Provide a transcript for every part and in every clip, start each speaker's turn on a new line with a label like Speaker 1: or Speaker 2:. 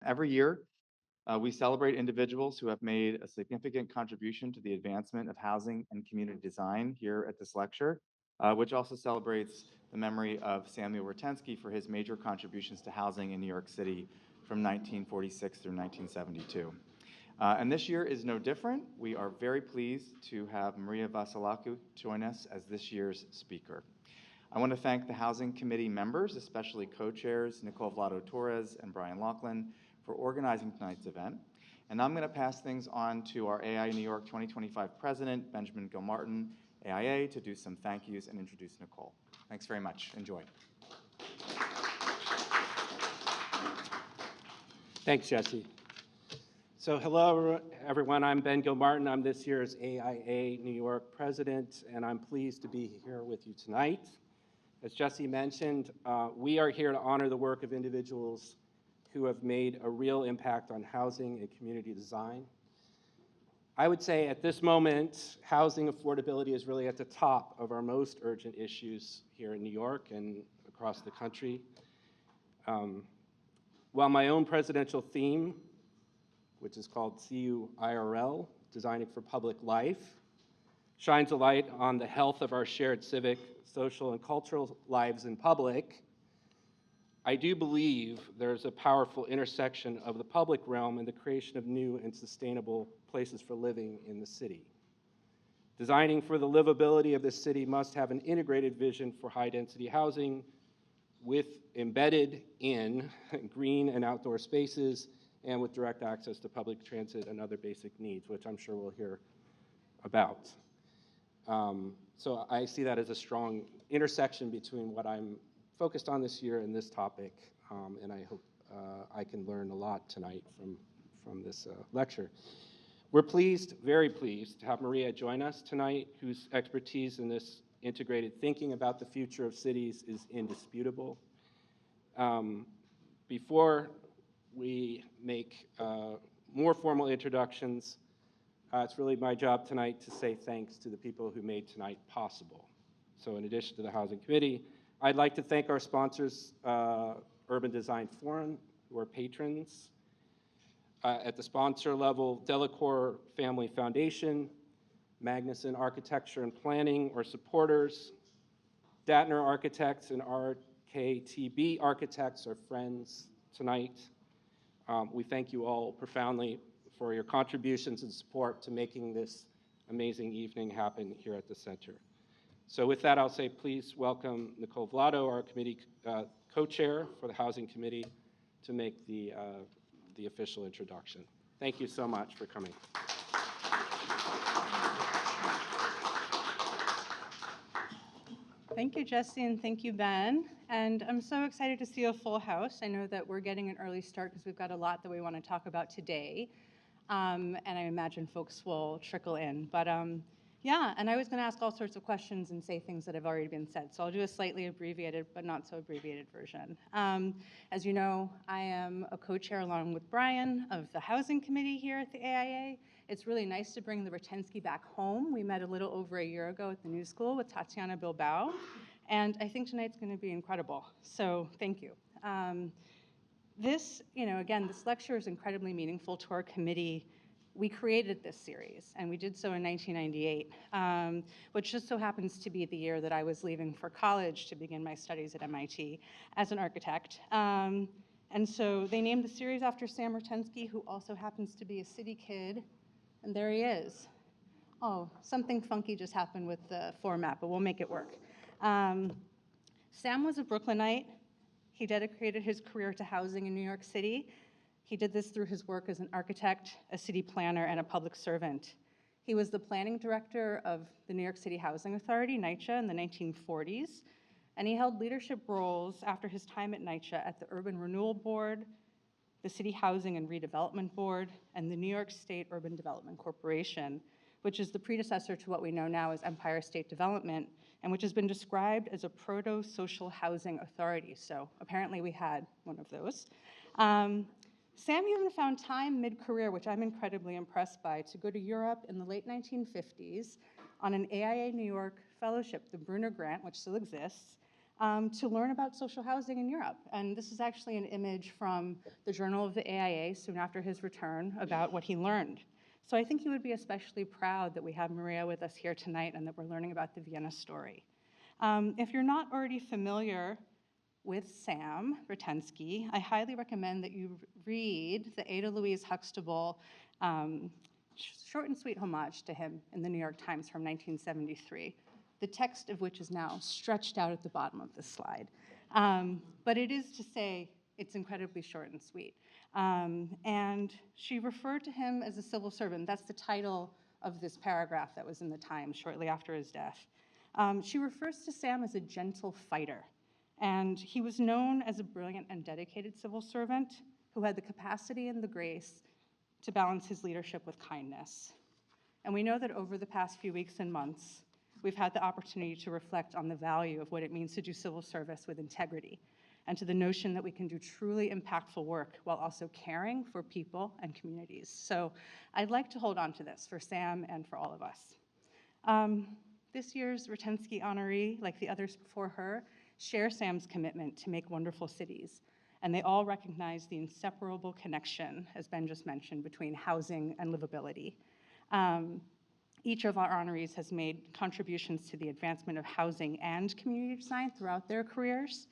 Speaker 1: Every year, we celebrate individuals who have made a significant contribution to the advancement of housing and community design here at this lecture, which also celebrates the memory of Samuel Ratensky for his major contributions to housing in New York City from 1946 through 1972. And this year is no different. We are very pleased to have Maria Vassilakou join us as this year's speaker. I want to thank the Housing Committee members, especially co-chairs Nicole Vlado-Torres and Brian Laughlin, for organizing tonight's event. And I'm going to pass things on to our AIA New York 2025 President, Benjamin Gilmartin, AIA, to do some thank yous and introduce Nicole. Thanks very much. Enjoy.
Speaker 2: Thanks, Jesse. So hello, everyone. I'm Ben Gilmartin. I'm this year's AIA New York President, and I'm pleased to be here with you tonight. As Jesse mentioned, we are here to honor the work of individuals who have made a real impact on housing and community design. I would say at this moment, housing affordability is really at the top of our most urgent issues here in New York and across the country. While my own presidential theme, which is called CU IRL, Designing for Public Life, shines a light on the health of our shared civic, social, and cultural lives in public, I do believe there's a powerful intersection of the public realm and the creation of new and sustainable places for living in the city. Designing for the livability of the city must have an integrated vision for high-density housing with embedded in green and outdoor spaces and with direct access to public transit and other basic needs, which I'm sure we'll hear about. So I see that as a strong intersection between what I'm focused on this year and this topic, and I hope I can learn a lot tonight from this lecture. We're pleased, very pleased, to have Maria join us tonight, whose expertise in this integrated thinking about the future of cities is indisputable. Before we make more formal introductions, it's really my job tonight to say thanks to the people who made tonight possible. So in addition to the Housing Committee, I'd like to thank our sponsors, Urban Design Forum, who are patrons. At the sponsor level, Delacour Family Foundation, Magnuson Architecture and Planning, or supporters. Datner Architects and RKTB Architects are friends tonight. We thank you all profoundly for your contributions and support to making this amazing evening happen here at the center. So with that, I'll say please welcome Nicole Vlado, our committee co-chair for the Housing Committee, to make the official introduction. Thank you so much for coming.
Speaker 3: Thank you, Jesse, and thank you, Ben. And I'm so excited to see a full house. I know that we're getting an early start because we've got a lot that we want to talk about today. And I imagine folks will trickle in. But yeah, and I was going to ask all sorts of questions and say things that have already been said. So I'll do a slightly abbreviated, but not so abbreviated version. As you know, I am a co-chair along with Brian of the Housing Committee here at the AIA. It's really nice to bring the Ratensky back home. We met a little over a year ago at the New School with Tatiana Bilbao. And I think tonight's going to be incredible. So thank you. This lecture is incredibly meaningful to our committee. We created this series, and we did so in 1998, which just so happens to be the year that I was leaving for college to begin my studies at MIT as an architect. And so they named the series after Sam Ratensky, who also happens to be a city kid, and there he is. Oh, something funky just happened with the format, but we'll make it work. Sam was a Brooklynite. He dedicated his career to housing in New York City. He did this through his work as an architect, a city planner, and a public servant. He was the planning director of the New York City Housing Authority, NYCHA, in the 1940s, and he held leadership roles after his time at NYCHA at the Urban Renewal Board, the City Housing and Redevelopment Board, and the New York State Urban Development Corporation, which is the predecessor to what we know now as Empire State Development, and which has been described as a proto-social housing authority. So apparently we had one of those. Sam even found time mid-career, which I'm incredibly impressed by, to go to Europe in the late 1950s on an AIA New York fellowship, the Brunner Grant, which still exists, to learn about social housing in Europe. And this is actually an image from the Journal of the AIA soon after his return about what he learned. So I think he would be especially proud that we have Maria with us here tonight and that we're learning about the Vienna Story. If you're not already familiar with Sam Ratensky, I highly recommend that you read the Ada Louise Huxtable short and sweet homage to him in the New York Times from 1973, the text of which is now stretched out at the bottom of this slide. But it is to say it's incredibly short and sweet. And she referred to him as a civil servant. That's the title of this paragraph that was in the Times shortly after his death. She refers to Sam as a gentle fighter. And he was known as a brilliant and dedicated civil servant who had the capacity and the grace to balance his leadership with kindness. And we know that over the past few weeks and months, we've had the opportunity to reflect on the value of what it means to do civil service with integrity, and to the notion that we can do truly impactful work while also caring for people and communities. So I'd like to hold on to this for Sam and for all of us. This year's Ratensky honoree, like the others before her, share Sam's commitment to make wonderful cities. And they all recognize the inseparable connection, as Ben just mentioned, between housing and livability. Each of our honorees has made contributions to the advancement of housing and community design throughout their careers.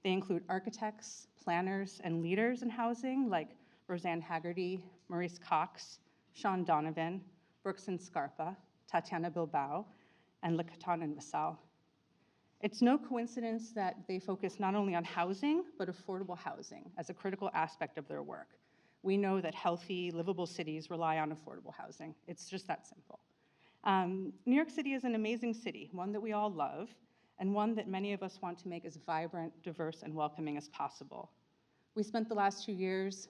Speaker 3: They include architects, planners, and leaders in housing like Roseanne Haggerty, Maurice Cox, Sean Donovan, Brooks and Scarpa, Tatiana Bilbao, and Lecatan and Vassal. It's no coincidence that they focus not only on housing, but affordable housing as a critical aspect of their work. We know that healthy, livable cities rely on affordable housing. It's just that simple. New York City is an amazing city, one that we all love, and one that many of us want to make as vibrant, diverse, and welcoming as possible. We spent the last 2 years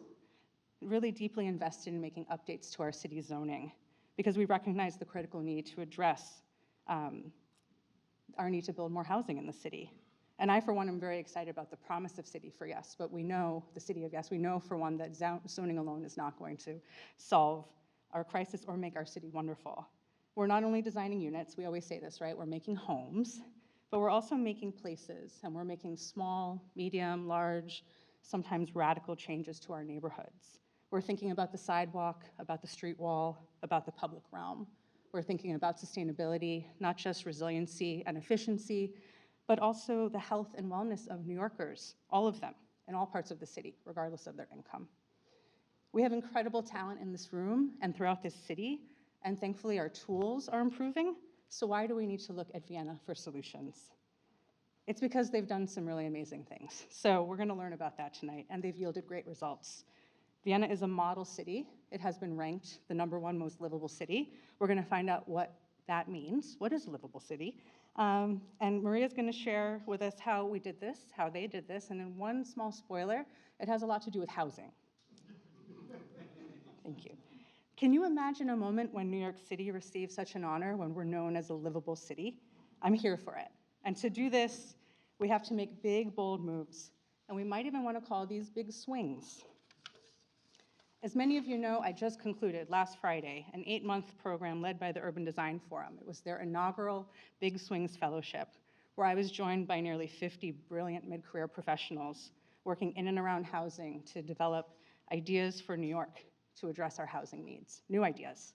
Speaker 3: really deeply invested in making updates to our city zoning because we recognize the critical need to address our need to build more housing in the city. And I, for one, am very excited about the promise of City for Yes, but we know, the City of Yes, we know, for one, that zoning alone is not going to solve our crisis or make our city wonderful. We're not only designing units, we always say this, right? We're making homes, but we're also making places, and we're making small, medium, large, sometimes radical changes to our neighborhoods. We're thinking about the sidewalk, about the street wall, about the public realm. We're thinking about sustainability, not just resiliency and efficiency, but also the health and wellness of New Yorkers, all of them, in all parts of the city, regardless of their income. We have incredible talent in this room and throughout this city, and thankfully our tools are improving, so why do we need to look at Vienna for solutions? It's because they've done some really amazing things. So we're gonna learn about that tonight, and they've yielded great results. Vienna is a model city. It has been ranked the #1 most livable city. We're gonna find out what that means. What is a livable city? And Maria's gonna share with us how we did this, how they did this, and then one small spoiler, it has a lot to do with housing. Thank you. Can you imagine a moment when New York City receives such an honor, when we're known as a livable city? I'm here for it. And to do this, we have to make big, bold moves. And we might even want to call these big swings. As many of you know, I just concluded last Friday an 8-month program led by the Urban Design Forum. It was their inaugural Big Swings Fellowship, where I was joined by nearly 50 brilliant mid-career professionals working in and around housing to develop ideas for New York to address our housing needs, new ideas.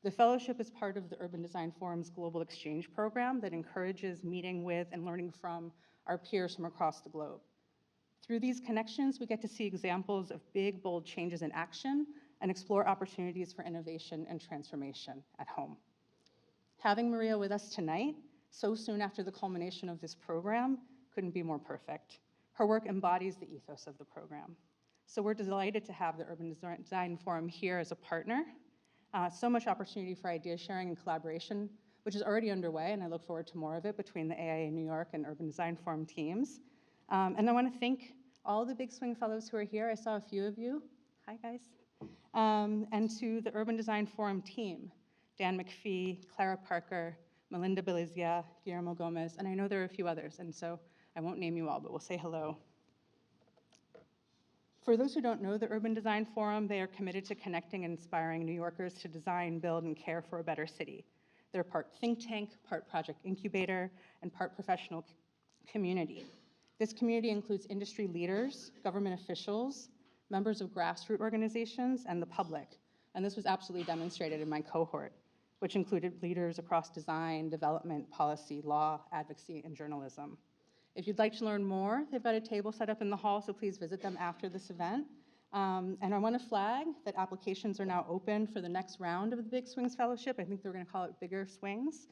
Speaker 3: The fellowship is part of the Urban Design Forum's Global Exchange program that encourages meeting with and learning from our peers from across the globe. Through these connections, we get to see examples of big, bold changes in action and explore opportunities for innovation and transformation at home. Having Maria with us tonight, so soon after the culmination of this program, couldn't be more perfect. Her work embodies the ethos of the program. So we're delighted to have the Urban Design Forum here as a partner. So much opportunity for idea sharing and collaboration, which is already underway, and I look forward to more of it between the AIA New York and Urban Design Forum teams. And I want to thank all the Big Swing Fellows who are here. I saw a few of you. Hi, guys. And to the Urban Design Forum team, Dan McPhee, Clara Parker, Melinda Belizia, Guillermo Gomez, and I know there are a few others, and so I won't name you all, but we'll say hello. For those who don't know the Urban Design Forum, they are committed to connecting and inspiring New Yorkers to design, build, and care for a better city. They're part think tank, part project incubator, and part professional community. This community includes industry leaders, government officials, members of grassroots organizations, and the public. And this was absolutely demonstrated in my cohort, which included leaders across design, development, policy, law, advocacy, and journalism. If you'd like to learn more, they've got a table set up in the hall, so please visit them after this event. And I want to flag that applications are now open for the next round of the Big Swings Fellowship. I think they're going to call it Bigger Swings.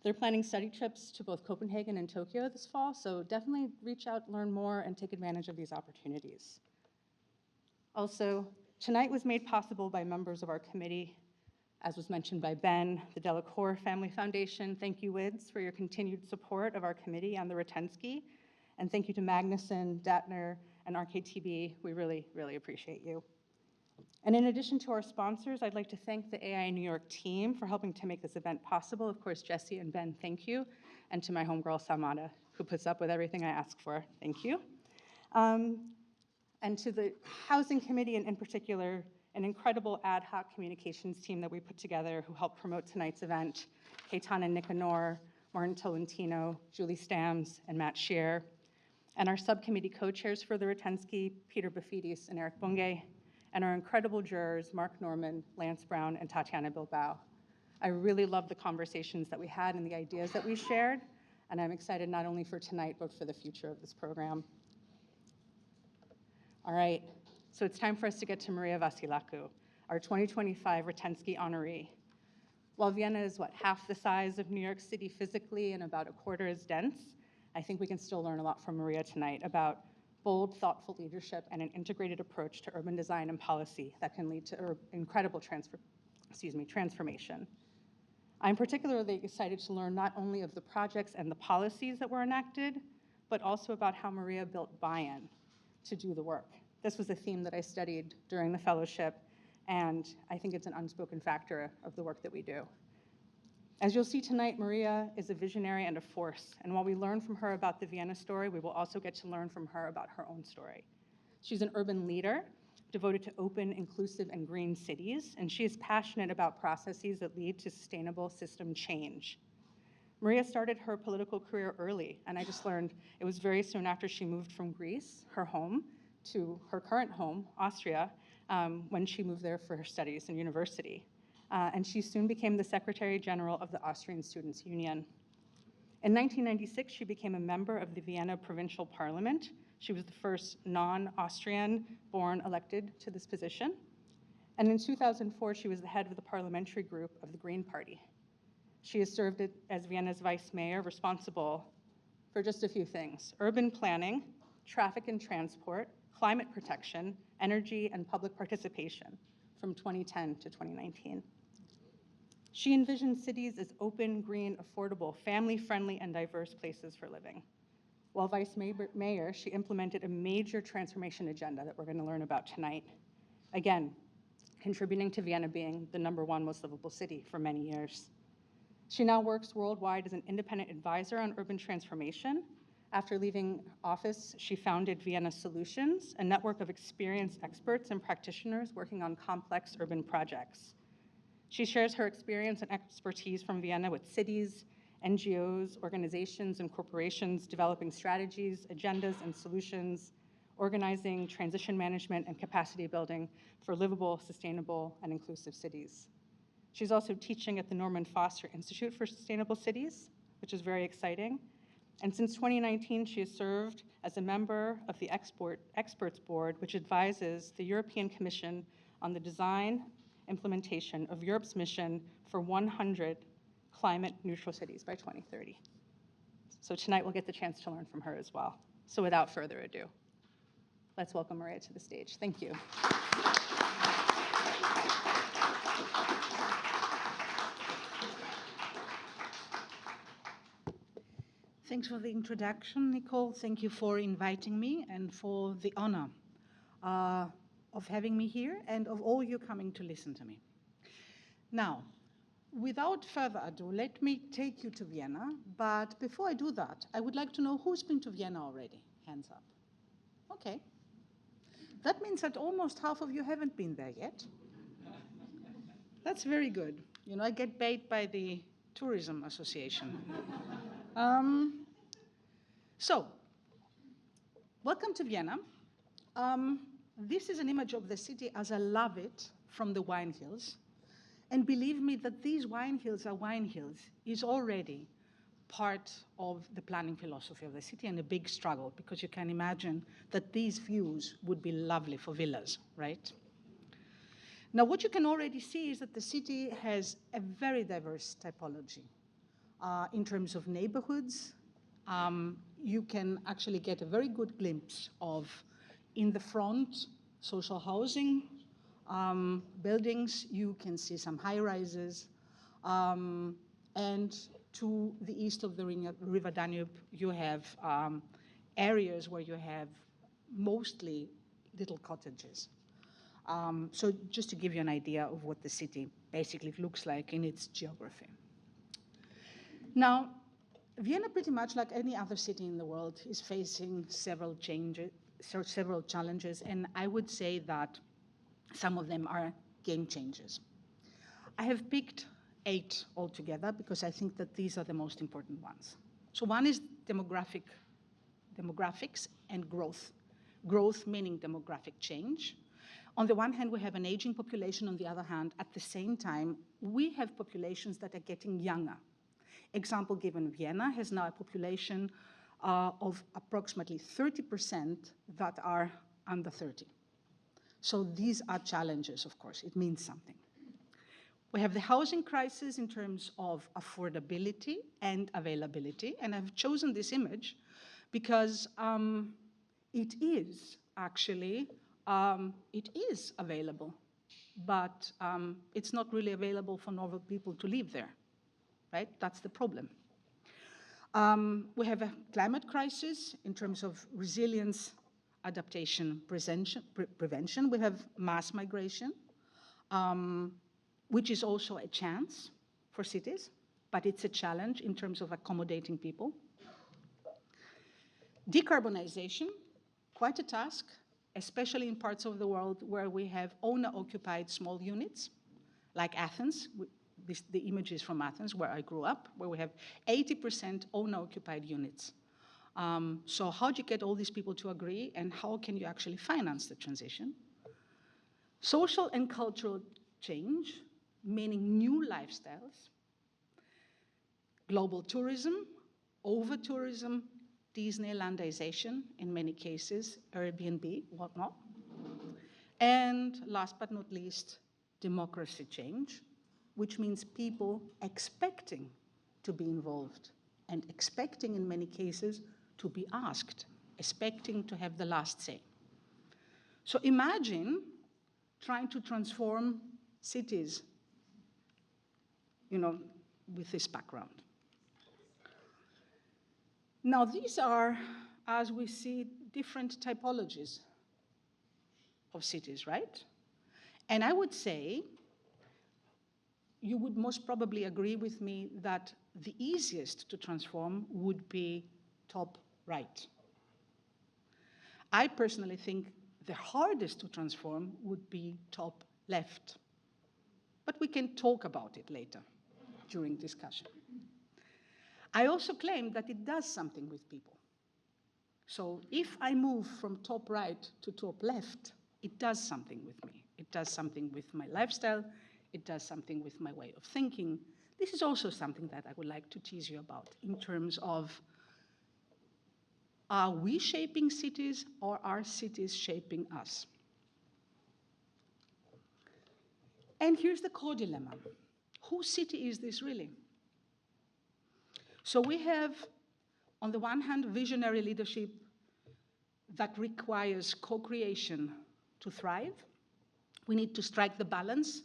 Speaker 3: They're planning study trips to both Copenhagen and Tokyo this fall, so definitely reach out, learn more, and take advantage of these opportunities. Also, tonight was made possible by members of our committee, as was mentioned by Ben, the Delacour Family Foundation. Thank you, WIDS, for your continued support of our committee and the Ratensky. And thank you to Magnuson, Datner, and RKTB. We really, really appreciate you. And in addition to our sponsors, I'd like to thank the AI New York team for helping to make this event possible. Of course, Jesse and Ben, thank you. And to my homegirl, Samada, who puts up with everything I ask for. Thank you. And to the Housing Committee, and in particular, an incredible ad hoc communications team that we put together who helped promote tonight's event, Keitana Nicanor, Martin Tolentino, Julie Stams, and Matt Scheer, and our subcommittee co-chairs for the Ratensky, Peter Bafidis and Eric Bungay, and our incredible jurors, Mark Norman, Lance Brown, and Tatiana Bilbao. I really love the conversations that we had and the ideas that we shared, and I'm excited not only for tonight, but for the future of this program. All right, so it's time for us to get to Maria Vassilakou, our 2025 Ratensky honoree. While Vienna is, half the size of New York City physically and about a quarter as dense, I think we can still learn a lot from Maria tonight about bold, thoughtful leadership and an integrated approach to urban design and policy that can lead to incredible transformation. I'm particularly excited to learn not only of the projects and the policies that were enacted, but also about how Maria built buy-in to do the work. This was a theme that I studied during the fellowship, and I think it's an unspoken factor of the work that we do. As you'll see tonight, Maria is a visionary and a force, and while we learn from her about the Vienna story, we will also get to learn from her about her own story. She's an urban leader devoted to open, inclusive, and green cities, and she is passionate about processes that lead to sustainable system change. Maria started her political career early, and I just learned it was very soon after she moved from Greece, her home, to her current home, Austria, when she moved there for her studies in university. And she soon became the Secretary General of the Austrian Students' Union. In 1996, she became a member of the Vienna Provincial Parliament. She was the first non-Austrian-born elected to this position. And in 2004, she was the head of the parliamentary group of the Green Party. She has served as Vienna's vice mayor, responsible for just a few things: urban planning, traffic and transport, climate protection, energy, and public participation from 2010 to 2019. She envisioned cities as open, green, affordable, family-friendly, and diverse places for living. While vice mayor, she implemented a major transformation agenda that we're going to learn about tonight. Again, contributing to Vienna being the #1 most livable city for many years. She now works worldwide as an independent advisor on urban transformation. After leaving office, she founded Vienna Solutions, a network of experienced experts and practitioners working on complex urban projects. She shares her experience and expertise from Vienna with cities, NGOs, organizations, and corporations developing strategies, agendas, and solutions, organizing transition management and capacity building for livable, sustainable, and inclusive cities. She's also teaching at the Norman Foster Institute for Sustainable Cities, which is very exciting. And since 2019, she has served as a member of the Experts Board, which advises the European Commission on the design, implementation of Europe's mission for 100 climate-neutral cities by 2030. So tonight we'll get the chance to learn from her as well. So without further ado, let's welcome Maria to the stage. Thank you.
Speaker 4: Thanks for the introduction, Nicole. Thank you for inviting me and for the honor of having me here and of all you coming to listen to me. Now, without further ado, let me take you to Vienna. But before I do that, I would like to know who's been to Vienna already? Hands up. Okay. That means that almost half of you haven't been there yet. That's very good. You know, I get paid by the Tourism Association. So, welcome to Vienna. This is an image of the city as I love it from the wine hills. And believe me that these wine hills are wine hills is already part of the planning philosophy of the city and a big struggle, because you can imagine that these views would be lovely for villas, right? Now, what you can already see is that the city has a very diverse typology. In terms of neighborhoods, you can actually get a very good glimpse of, in the front, social housing buildings. You can see some high-rises. And to the east of the River Danube, you have areas where you have mostly little cottages. So just to give you an idea of what the city basically looks like in its geography. Now, Vienna, pretty much like any other city in the world, is facing several challenges, and I would say that some of them are game changers. I have picked 8 altogether because I think that these are the most important ones. So one is demographics and growth. Growth meaning demographic change. On the one hand, we have an aging population. On the other hand, at the same time, we have populations that are getting younger. Example given, Vienna has now a population of approximately 30% that are under 30. So these are challenges, of course. It means something. We have the housing crisis in terms of affordability and availability. And I've chosen this image because it is actually, it is available, but it's not really available for normal people to live there, right? That's the problem. We have a climate crisis in terms of resilience, adaptation, prevention. We have mass migration, which is also a chance for cities, but it's a challenge in terms of accommodating people. Decarbonization, quite a task, especially in parts of the world where we have owner-occupied small units, like Athens. The image is from Athens, where I grew up, where we have 80% owner-occupied units. So how do you get all these people to agree, and how can you actually finance the transition? Social and cultural change, meaning new lifestyles, global tourism, over-tourism, Disneylandization in many cases, Airbnb, whatnot. And last but not least, democracy change, which means people expecting to be involved and expecting in many cases to be asked, expecting to have the last say. So imagine trying to transform cities, with this background. Now, these are, as we see, different typologies of cities, right? And I would say, you would most probably agree with me that the easiest to transform would be top right. I personally think the hardest to transform would be top left. But we can talk about it later during discussion. I also claim that it does something with people. So if I move from top right to top left, it does something with me. It does something with my lifestyle. It does something with my way of thinking. This is also something that I would like to tease you about in terms of, are we shaping cities or are cities shaping us? And here's the core dilemma. Whose city is this really? So we have, on the one hand, visionary leadership that requires co-creation to thrive. We need to strike the balance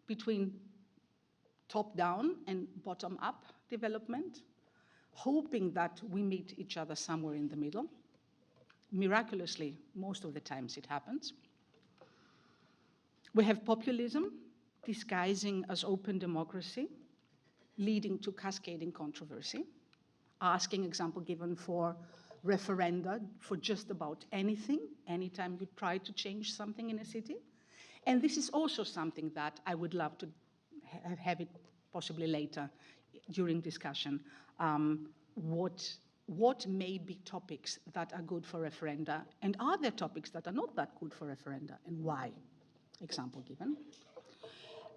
Speaker 4: between top-down and bottom-up development, hoping that we meet each other somewhere in the middle. Miraculously, most of the times it happens. We have populism disguising as open democracy, leading to cascading controversy, asking, example given, for referenda for just about anything, anytime you try to change something in a city. And this is also something that I would love to have it possibly later during discussion. What what may be topics that are good for referenda, and are there topics that are not that good for referenda, and why? Example given.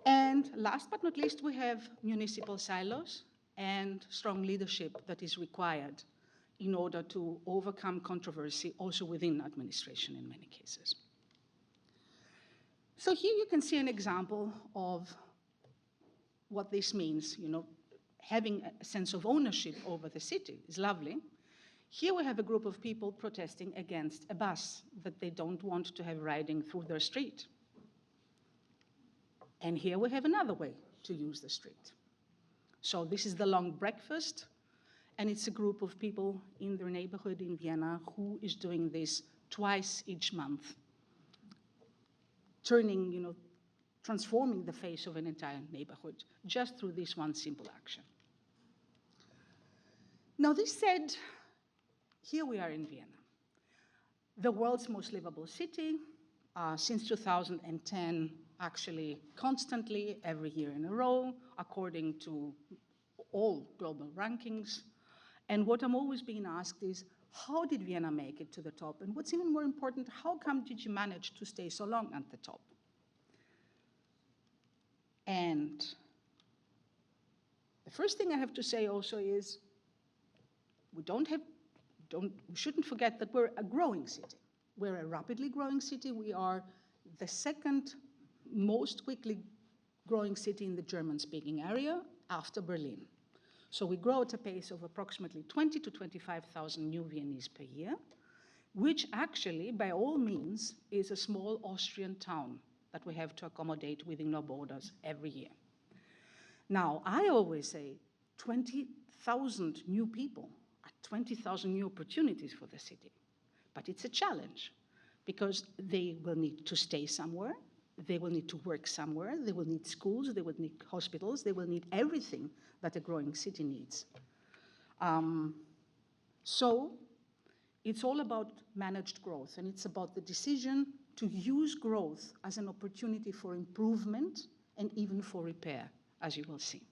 Speaker 4: And last but not least, we have municipal silos and strong leadership that is required in order to overcome controversy also within administration in many cases. So here you can see an example of what this means. You know, having a sense of ownership over the city is lovely. Here we have a group of people protesting against a bus that they don't want to have riding through their street. And here we have another way to use the street. So this is the long breakfast, and it's a group of people in their neighborhood in Vienna who is doing this twice each month, turning, you know, transforming the face of an entire neighborhood just through this one simple action. Now, this said, here we are in Vienna, the world's most livable city. Since 2010, actually constantly, every year in a row, according to all global rankings. And what I'm always being asked is, how did Vienna make it to the top? And what's even more important, how come did you manage to stay so long at the top? And the first thing I have to say also is, we shouldn't forget that we're a growing city. We're a rapidly growing city. We are the second most quickly growing city in the German-speaking area after Berlin. So we grow at a pace of approximately 20 to 25,000 new Viennese per year, which actually, by all means, is a small Austrian town that we have to accommodate within our borders every year. Now, I always say 20,000 new people are 20,000 new opportunities for the city. But it's a challenge because they will need to stay somewhere, they will need to work somewhere, they will need schools, they will need hospitals, they will need everything that a growing city needs. So it's all about managed growth, and it's about the decision to use growth as an opportunity for improvement and even for repair, as you will see.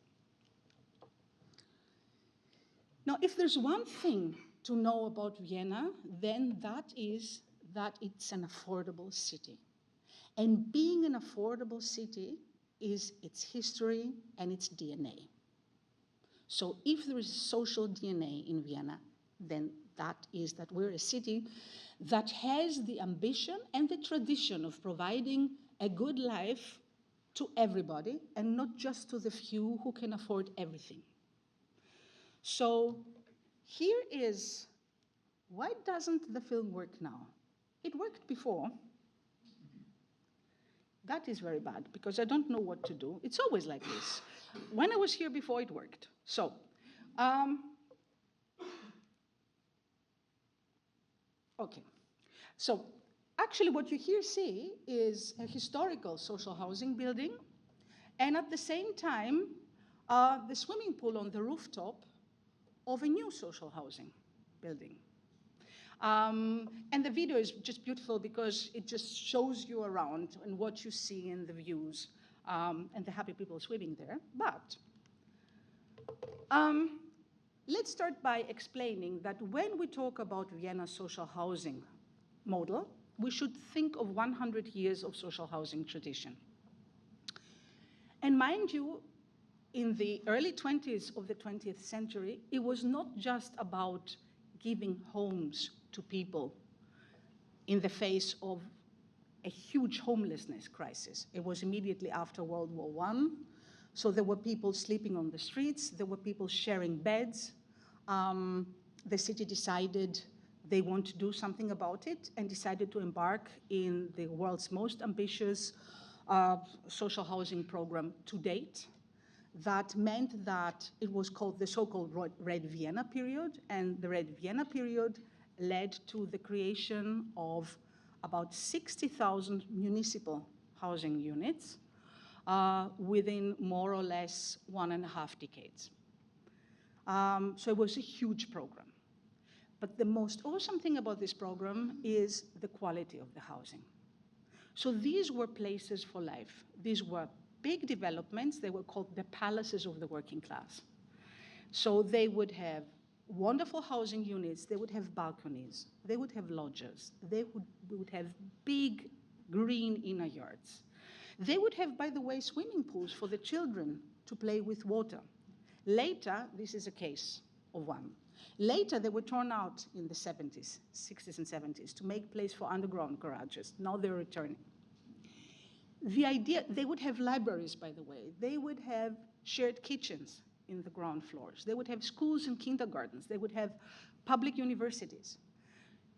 Speaker 4: Now, if there's one thing to know about Vienna, then that is that it's an affordable city. And being an affordable city is its history and its DNA. So if there is social DNA in Vienna, then that is that we're a city that has the ambition and the tradition of providing a good life to everybody and not just to the few who can afford everything. So here is, why doesn't the film work now? It worked before. That is very bad because I don't know what to do. It's always like this. When I was here before, it worked. So, okay. So actually what you here see is a historical social housing building, and at the same time, the swimming pool on the rooftop of a new social housing building. And the video is just beautiful because it just shows you around and what you see in the views and the happy people swimming there. But let's start by explaining that when we talk about Vienna's social housing model, we should think of 100 years of social housing tradition. And mind you, in the early 20s of the 20th century, it was not just about giving homes to people in the face of a huge homelessness crisis. It was immediately after World War I. So there were people sleeping on the streets, there were people sharing beds. The city decided they want to do something about it and decided to embark in the world's most ambitious social housing program to date. That meant that it was called the so-called Red Vienna period, and the Red Vienna period led to the creation of about 60,000 municipal housing units within more or less 1.5 decades. So it was a huge program. But the most awesome thing about this program is the quality of the housing. So these were places for life. These were big developments. They were called the palaces of the working class. So they would have wonderful housing units. They would have balconies. They would have lodges. They would have big green inner yards. They would have, by the way, swimming pools for the children to play with water. Later, this is a case of one. Later, they were torn out in the 70s, 60s and 70s to make place for underground garages. Now they're returning. The idea, they would have libraries, by the way. They would have shared kitchens in the ground floors. They would have schools and kindergartens. They would have public universities.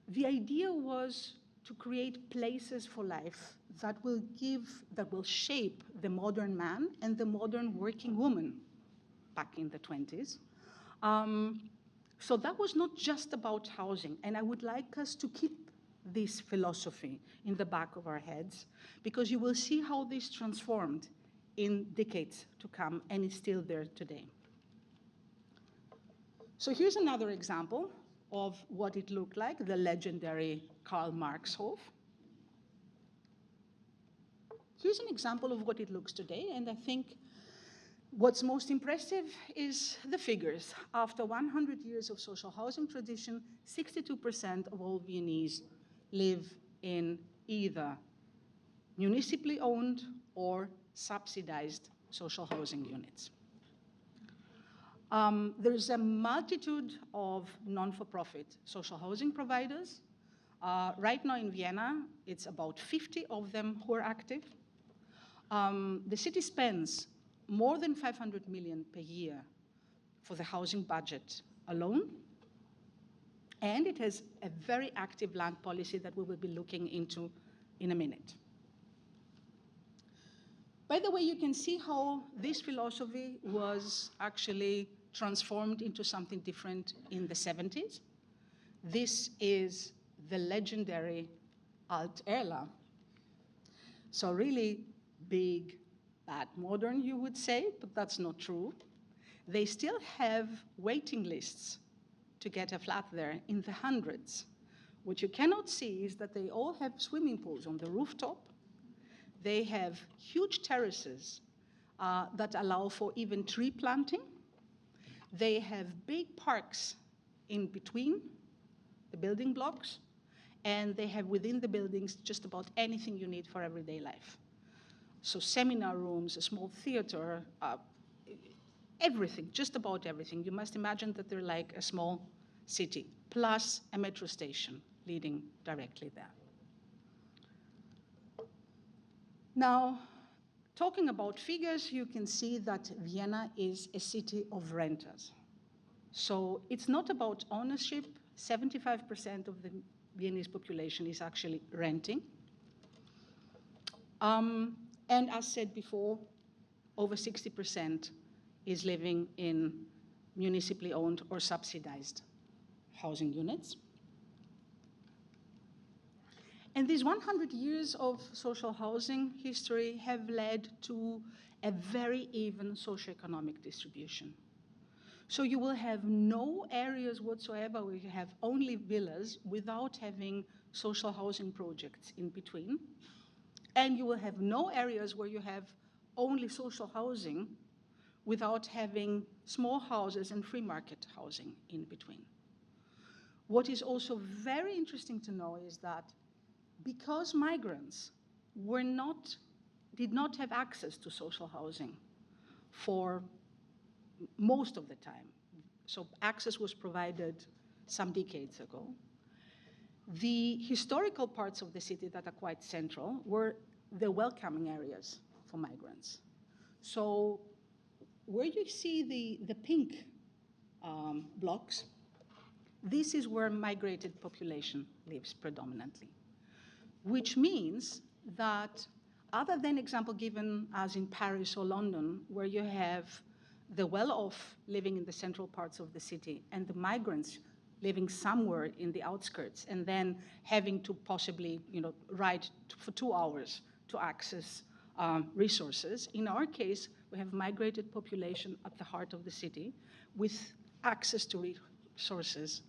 Speaker 4: The idea was to create places for life that will shape the modern man and the modern working woman back in the 20s. So that was not just about housing, and I would like us to keep this philosophy in the back of our heads, because you will see how this transformed in decades to come, and it's still there today. So here's another example of what it looked like, the legendary Karl Marx Hof. Here's an example of what it looks today, and I think what's most impressive is the figures. After 100 years of social housing tradition, 62% of all Viennese live in either municipally owned or subsidized social housing units. There's a multitude of non-for-profit social housing providers. Right now in Vienna, it's about 50 of them who are active. The city spends more than 500 million per year for the housing budget alone. And it has a very active land policy that we will be looking into in a minute. By the way, you can see how this philosophy was actually transformed into something different in the 70s. This is the legendary Alt Erla. So really big, bad, modern, you would say, but that's not true. They still have waiting lists to get a flat there in the hundreds. What you cannot see is that they all have swimming pools on the rooftop. They have huge terraces that allow for even tree planting. They have big parks in between the building blocks, and they have within the buildings just about anything you need for everyday life. So seminar rooms, a small theater, everything, just about everything. You must imagine that they're like a small city, plus a metro station leading directly there. Now, talking about figures, you can see that Vienna is a city of renters. So it's not about ownership. 75% of the Viennese population is actually renting. And as said before, over 60% is living in municipally owned or subsidized housing units. And these 100 years of social housing history have led to a very even socioeconomic distribution. So you will have no areas whatsoever where you have only villas without having social housing projects in between. And you will have no areas where you have only social housing without having small houses and free market housing in between. What is also very interesting to know is that because migrants did not have access to social housing for most of the time, so access was provided some decades ago, the historical parts of the city that are quite central were the welcoming areas for migrants. So where you see the pink blocks, this is where migrated population lives predominantly, which means that other than example given as in Paris or London, where you have the well-off living in the central parts of the city and the migrants living somewhere in the outskirts and then having to possibly ride for 2 hours to access resources. In our case, we have migrated population at the heart of the city with access to resources,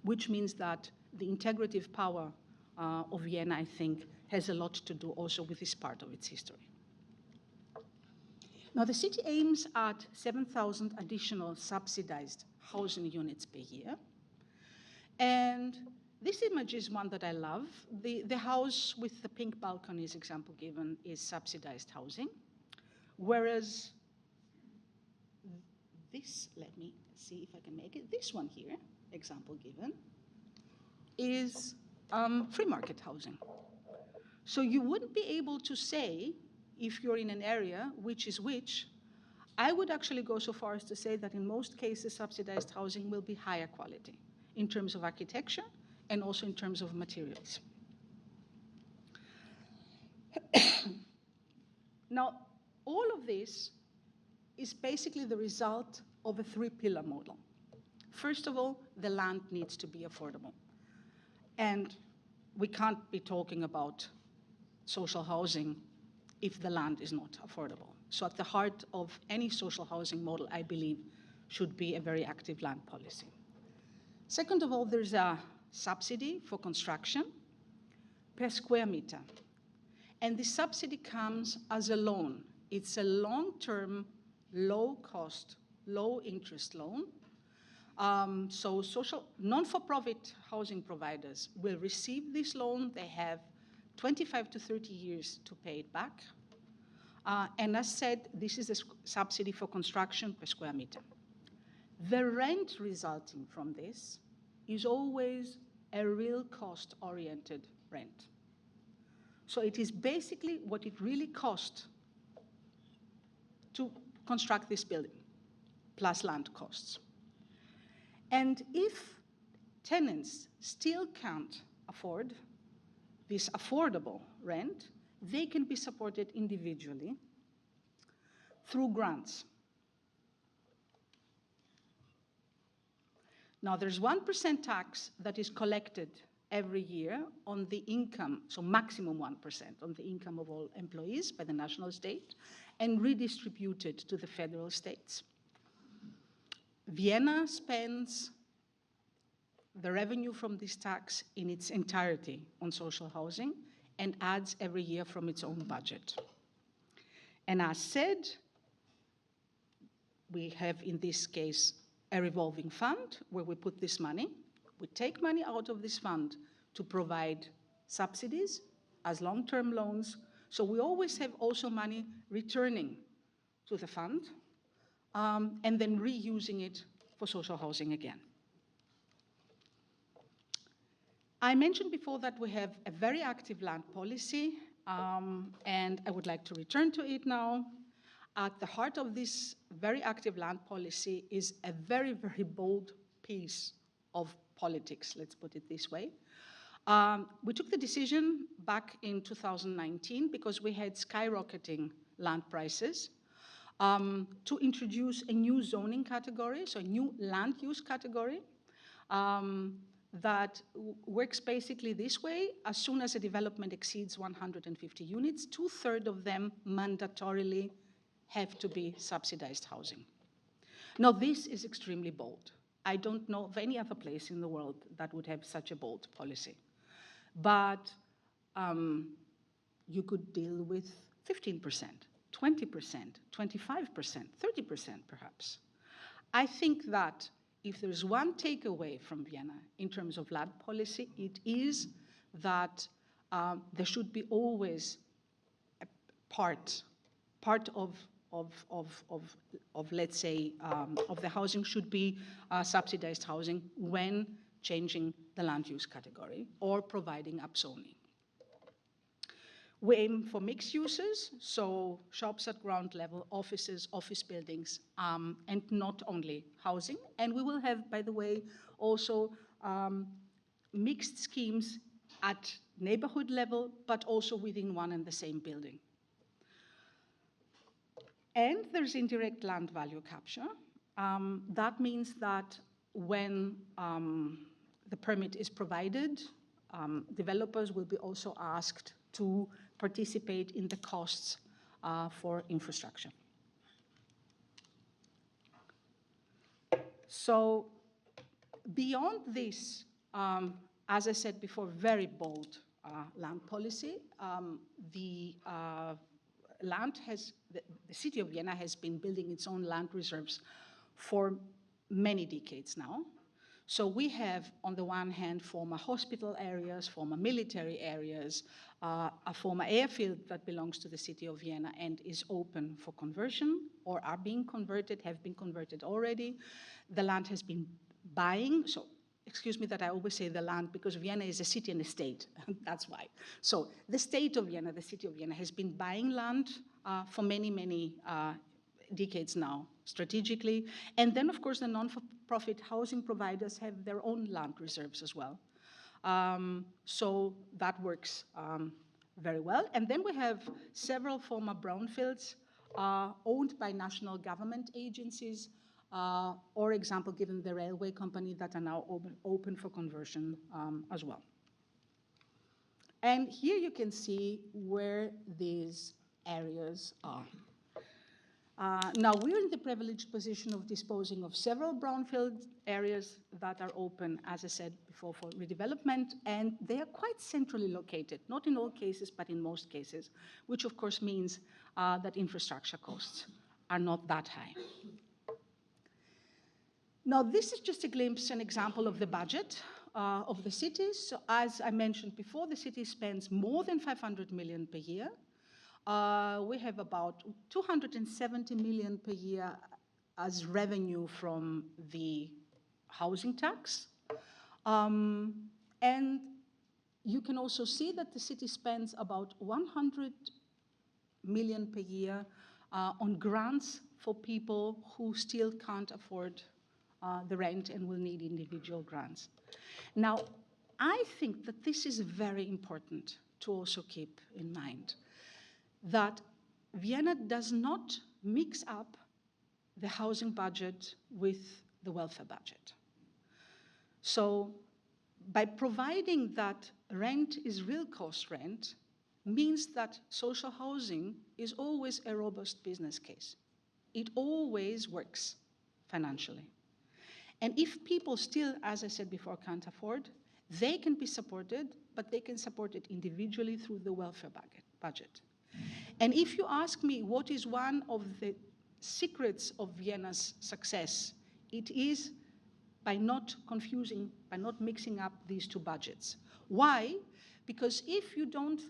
Speaker 4: which means that the integrative power of Vienna, I think, has a lot to do also with this part of its history. Now, the city aims at 7,000 additional subsidized housing units per year. And this image is one that I love. The house with the pink balconies example given is subsidized housing, whereas this, let me see if I can make it, this one here, example given, is free market housing. So you wouldn't be able to say, if you're in an area, which is which. I would actually go so far as to say that in most cases, subsidized housing will be higher quality in terms of architecture and also in terms of materials. Now, all of this is basically the result of a three-pillar model. First of all, the land needs to be affordable. And we can't be talking about social housing if the land is not affordable. So at the heart of any social housing model, I believe, should be a very active land policy. Second of all, there's a subsidy for construction per square meter. And this subsidy comes as a loan. It's a long-term, low-cost, low-interest loan. So social non-for-profit housing providers will receive this loan. They have 25 to 30 years to pay it back. And as said, this is a subsidy for construction per square meter. The rent resulting from this is always a real cost-oriented rent. So it is basically what it really cost to construct this building, plus land costs. And if tenants still can't afford this affordable rent, they can be supported individually through grants. Now, there's 1% tax that is collected every year on the income, so maximum 1% on the income of all employees by the national state, and redistributed to the federal states. Vienna spends the revenue from this tax in its entirety on social housing and adds every year from its own budget. And as said, we have in this case a revolving fund where we put this money. We take money out of this fund to provide subsidies as long-term loans. So we always have also money returning to the fund and then reusing it for social housing again. I mentioned before that we have a very active land policy, and I would like to return to it now. At the heart of this very active land policy is a very, very bold piece of politics, let's put it this way. We took the decision back in 2019 because we had skyrocketing land prices to introduce a new zoning category, so a new land use category that works basically this way. As soon as a development exceeds 150 units, 2/3 of them mandatorily have to be subsidized housing. Now, this is extremely bold. I don't know of any other place in the world that would have such a bold policy. But you could deal with 15%, 20%, 25%, 30% perhaps. I think that if there's one takeaway from Vienna in terms of land policy, it is that there should be always a part of let's say, of the housing should be subsidized housing when changing the land use category or providing upzoning. We aim for mixed uses, so shops at ground level, offices, office buildings, and not only housing. And we will have, by the way, also mixed schemes at neighborhood level, but also within one and the same building. And there's indirect land value capture. That means that when the permit is provided, developers will be also asked to participate in the costs for infrastructure. So beyond this, as I said before, very bold land policy, the the city of Vienna has been building its own land reserves for many decades now. So we have, on the one hand, former hospital areas, former military areas, a former airfield that belongs to the city of Vienna and is open for conversion, or are being converted, have been converted already. The land has been buying, so excuse me that I always say the land, because Vienna is a city and a state, that's why. So the state of Vienna, the city of Vienna, has been buying land for many, many decades now, strategically. And then, of course, the non-for-profit housing providers have their own land reserves as well. So that works very well. And then we have several former brownfields owned by national government agencies, or example, given the railway company, that are now open for conversion as well. And here you can see where these areas are. Now, we're in the privileged position of disposing of several brownfield areas that are open, as I said before, for redevelopment, and they are quite centrally located, not in all cases, but in most cases, which of course means that infrastructure costs are not that high. Now, this is just a glimpse, an example of the budget of the city. So as I mentioned before, the city spends more than 500 million per year. We have about 270 million per year as revenue from the housing tax. And you can also see that the city spends about 100 million per year on grants for people who still can't afford the rent and will need individual grants. Now, I think that this is very important to also keep in mind, that Vienna does not mix up the housing budget with the welfare budget. So by providing that rent is real cost rent means that social housing is always a robust business case. It always works financially. And if people still, as I said before, can't afford, they can be supported, but they can support it individually through the welfare budget. And if you ask me what is one of the secrets of Vienna's success, it is by not confusing, by not mixing up these two budgets. Why? Because if you don't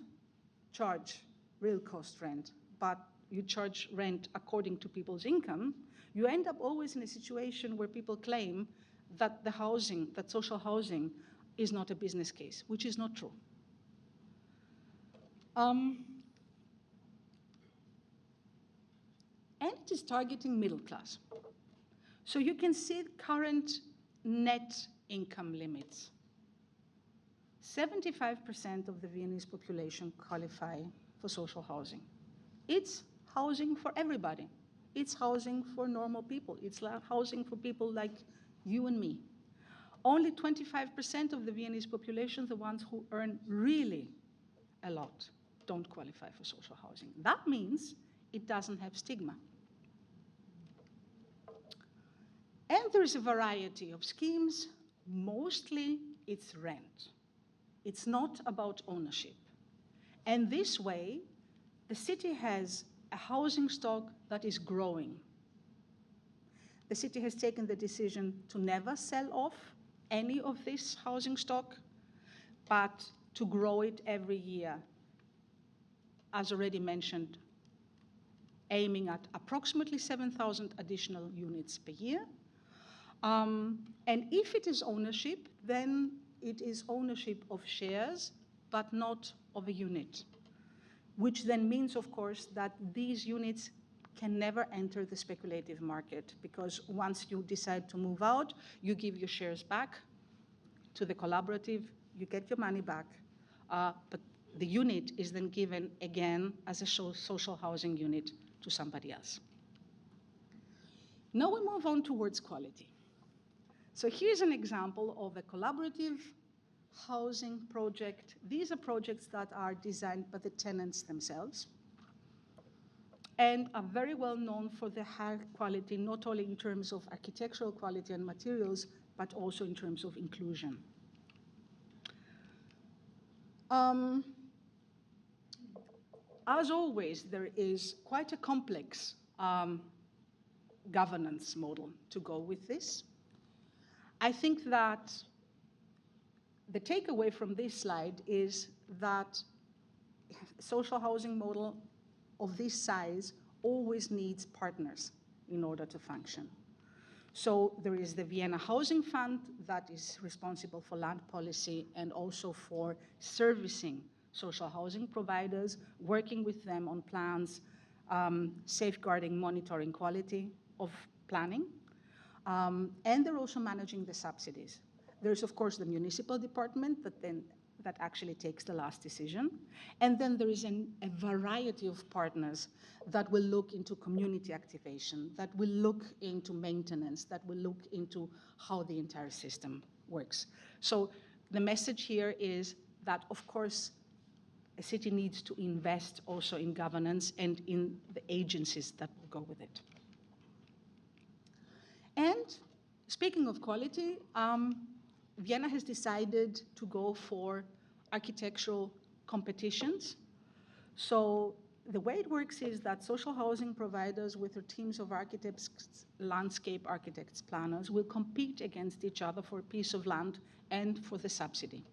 Speaker 4: charge real cost rent, but you charge rent according to people's income, you end up always in a situation where people claim that the housing, that social housing is not a business case, which is not true. And it is targeting middle class. So you can see current net income limits. 75% of the Viennese population qualify for social housing. It's housing for everybody. It's housing for normal people. It's housing for people like you and me. Only 25% of the Viennese population, the ones who earn really a lot, don't qualify for social housing. That means it doesn't have stigma. And there is a variety of schemes. Mostly it's rent. It's not about ownership. And this way, the city has a housing stock that is growing. The city has taken the decision to never sell off any of this housing stock, but to grow it every year. As already mentioned, aiming at approximately 7,000 additional units per year. And if it is ownership, then it is ownership of shares, but not of a unit, which then means, of course, that these units can never enter the speculative market, because once you decide to move out, you give your shares back to the collaborative, you get your money back, but the unit is then given again as a social housing unit to somebody else. Now we move on towards quality. So here's an example of a collaborative housing project. These are projects that are designed by the tenants themselves and are very well known for the high quality, not only in terms of architectural quality and materials, but also in terms of inclusion. as always, there is quite a complex governance model to go with this. I think that the takeaway from this slide is that social housing model of this size always needs partners in order to function. So there is the Vienna Housing Fund that is responsible for land policy and also for servicing social housing providers, working with them on plans, safeguarding, monitoring quality of planning. And they're also managing the subsidies. There's, of course, the municipal department that actually takes the last decision. And then there is a variety of partners that will look into community activation, that will look into maintenance, that will look into how the entire system works. So the message here is that, of course, a city needs to invest also in governance and in the agencies that will go with it. And speaking of quality, Vienna has decided to go for architectural competitions. So the way it works is that social housing providers with their teams of architects, landscape architects, planners will compete against each other for a piece of land and for the subsidy.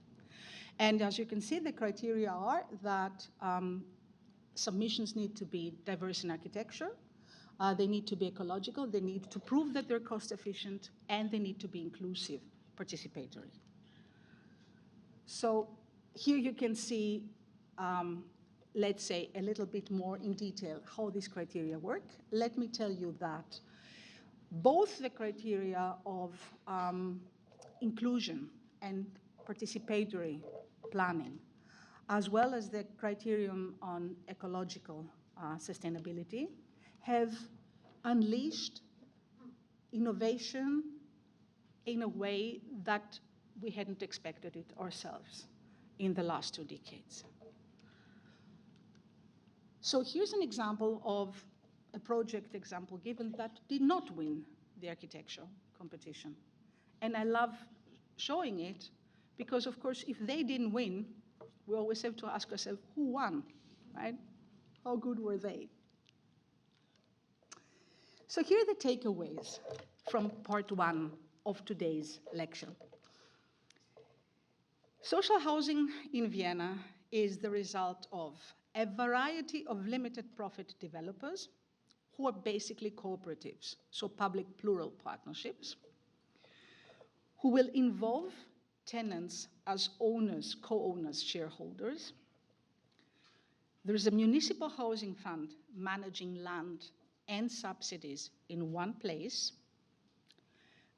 Speaker 4: And as you can see, the criteria are that submissions need to be diverse in architecture, they need to be ecological, they need to prove that they're cost efficient, and they need to be inclusive, participatory. So here you can see, let's say, a little bit more in detail how these criteria work. Let me tell you that both the criteria of inclusion and participatory planning, as well as the criterion on ecological sustainability, have unleashed innovation in a way that we hadn't expected it ourselves in the last 2 decades. So here's an example of a project example given that did not win the architecture competition. And I love showing it because, of course, if they didn't win, we always have to ask ourselves, who won, right? How good were they? So here are the takeaways from part 1 of today's lecture. Social housing in Vienna is the result of a variety of limited profit developers who are basically cooperatives, so public plural partnerships, who will involve tenants as owners, co-owners, shareholders. There's a municipal housing fund managing land and subsidies in one place.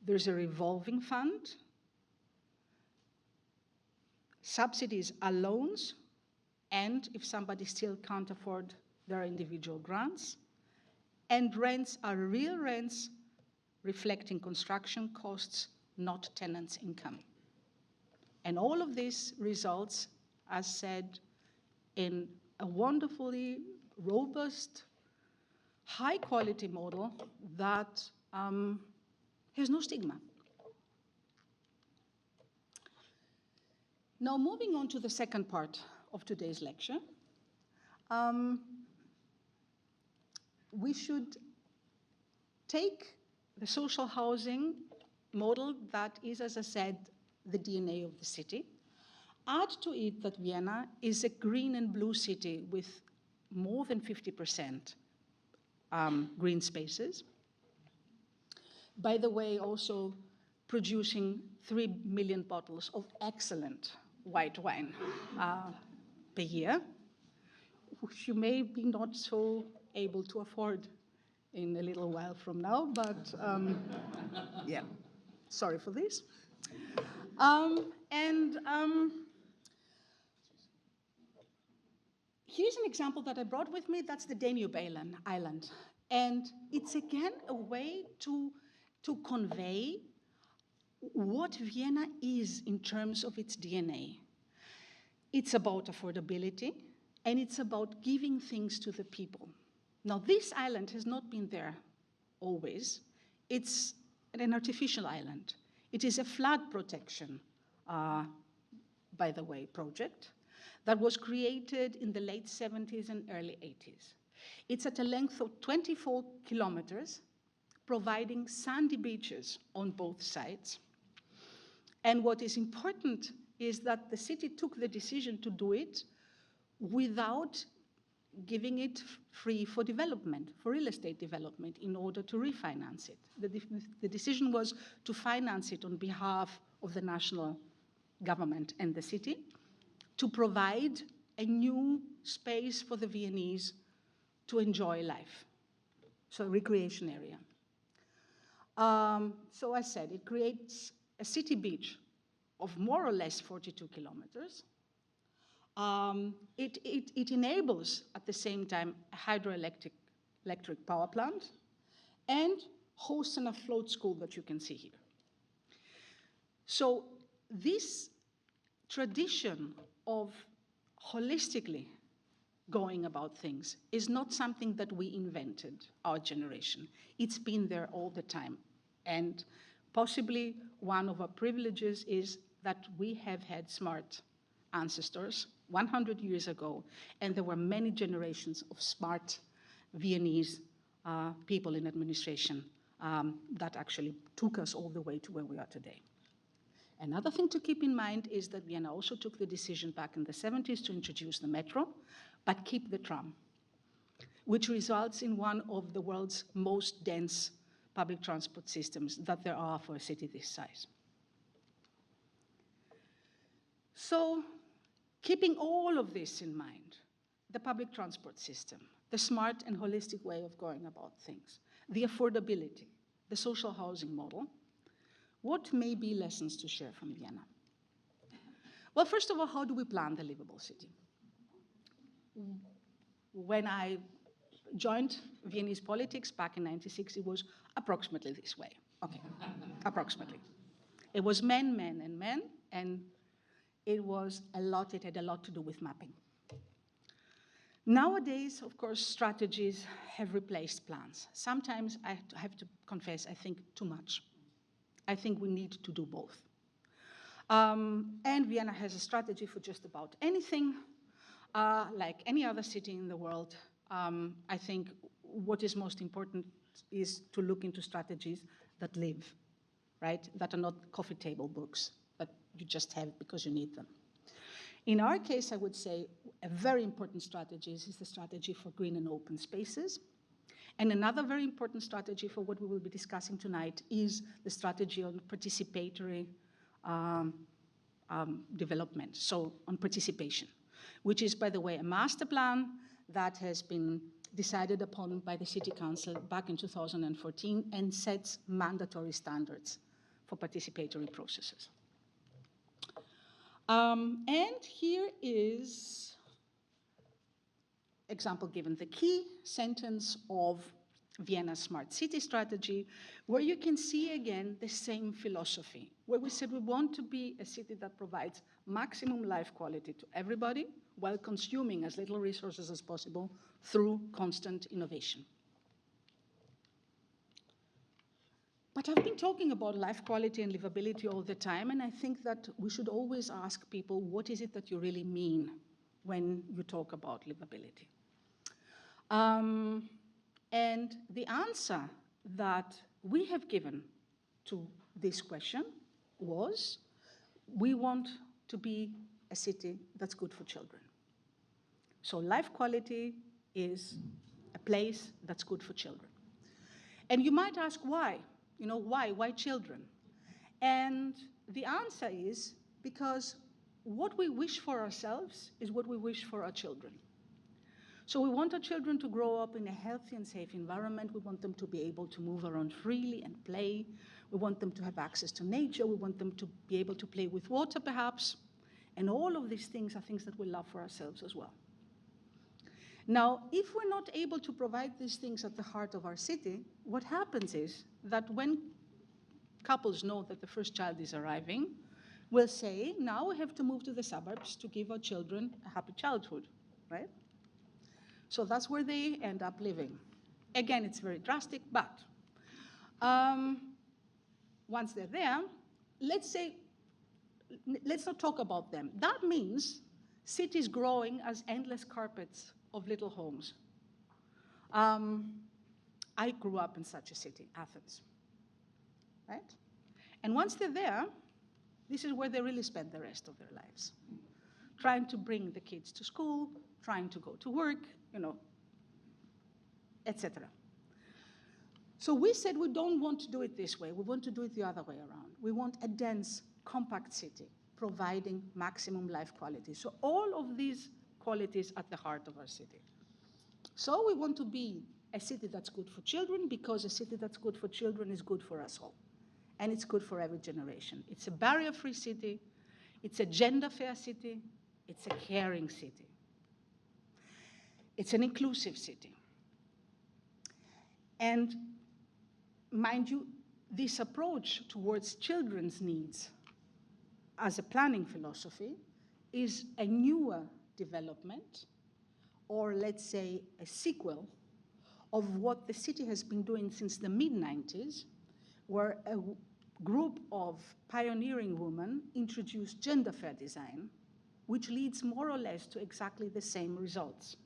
Speaker 4: There's a revolving fund. Subsidies are loans, and if somebody still can't afford their individual grants. And rents are real rents reflecting construction costs, not tenants' income. And all of this results, as said, in a wonderfully robust, high-quality model that has no stigma. Now, moving on to the second part of today's lecture, we should take the social housing model that is, as I said, the DNA of the city, add to it that Vienna is a green and blue city with more than 50% green spaces. By the way, also producing 3 million bottles of excellent white wine per year, which you may be not so able to afford in a little while from now, but yeah, sorry for this. Here's an example that I brought with me. That's the Danube Island. And it's again a way to convey what Vienna is in terms of its DNA. It's about affordability, and it's about giving things to the people. Now, this island has not been there always. It's an artificial island. It is a flood protection, by the way, project that was created in the late 70s and early 80s. It's at a length of 24 kilometers, providing sandy beaches on both sides. And what is important is that the city took the decision to do it without giving it free for development, for real estate development, in order to refinance it. The decision was to finance it on behalf of the national government and the city, to provide a new space for the Viennese to enjoy life, so a recreation area. So I said, it creates a city beach of more or less 42 kilometers. It enables, at the same time, a hydroelectric power plant and hosts an afloat school that you can see here. So this tradition of holistically going about things is not something that we invented, our generation. It's been there all the time. And possibly one of our privileges is that we have had smart ancestors 100 years ago, and there were many generations of smart Viennese people in administration that actually took us all the way to where we are today. Another thing to keep in mind is that Vienna also took the decision back in the 70s to introduce the metro, but keep the tram, which results in one of the world's most dense public transport systems that there are for a city this size. So, keeping all of this in mind, the public transport system, the smart and holistic way of going about things, the affordability, the social housing model, what may be lessons to share from Vienna? Well, first of all, how do we plan the livable city? When I joined Viennese politics back in '96, it was approximately this way. Okay, approximately. It was men, men, and men, and it had a lot to do with mapping. Nowadays, of course, strategies have replaced plans. Sometimes I have to confess, I think too much. I think we need to do both. And Vienna has a strategy for just about anything. Like any other city in the world, I think what is most important is to look into strategies that live, right? That are not coffee table books that you just have because you need them. In our case, I would say a very important strategy is the strategy for green and open spaces. And another very important strategy for what we will be discussing tonight is the strategy on participatory development, so on participation, which is, by the way, a master plan that has been decided upon by the City Council back in 2014 and sets mandatory standards for participatory processes. And here is example given, the key sentence of Vienna's Smart City Strategy, where you can see again the same philosophy, where we said we want to be a city that provides maximum life quality to everybody while consuming as little resources as possible through constant innovation. But I've been talking about life quality and livability all the time, and I think that we should always ask people, what is it that you really mean when you talk about livability? And the answer that we have given to this question was, we want to be a city that's good for children. So life quality is a place that's good for children. And you might ask why? You know, why children? And the answer is because what we wish for ourselves is what we wish for our children. So we want our children to grow up in a healthy and safe environment. We want them to be able to move around freely and play. We want them to have access to nature. We want them to be able to play with water, perhaps. And all of these things are things that we love for ourselves as well. Now, if we're not able to provide these things at the heart of our city, what happens is that when couples know that the first child is arriving, we'll say, now we have to move to the suburbs to give our children a happy childhood, right? So that's where they end up living. Again, it's very drastic, but once they're there, let's not talk about them. That means cities growing as endless carpets of little homes. I grew up in such a city, Athens, right? And once they're there, this is where they really spend the rest of their lives. Trying to bring the kids to school, trying to go to work, etc. So we said we don't want to do it this way. We want to do it the other way around. We want a dense, compact city, providing maximum life quality. So all of these qualities at the heart of our city. So we want to be a city that's good for children, because a city that's good for children is good for us all. And it's good for every generation. It's a barrier-free city. It's a gender-fair city. It's a caring city. It's an inclusive city. And mind you, this approach towards children's needs as a planning philosophy is a newer development, or let's say a sequel of what the city has been doing since the mid-90s, where a group of pioneering women introduced gender-fair design, which leads more or less to exactly the same results.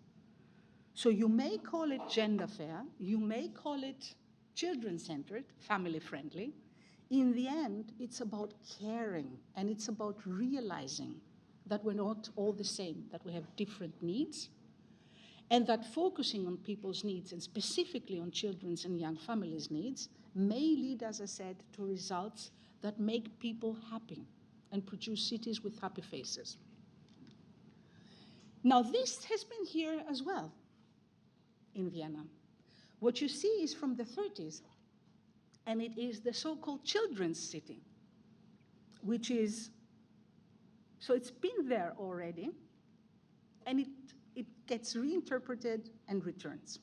Speaker 4: So you may call it gender-fair, you may call it children-centered, family-friendly. In the end, it's about caring, and it's about realizing that we're not all the same, that we have different needs, and that focusing on people's needs, and specifically on children's and young families' needs, may lead, as I said, to results that make people happy and produce cities with happy faces. Now, this has been here as well in Vienna. What you see is from the 30s, and it is the so-called children's city, which is, so it's been there already, and it gets reinterpreted and returns.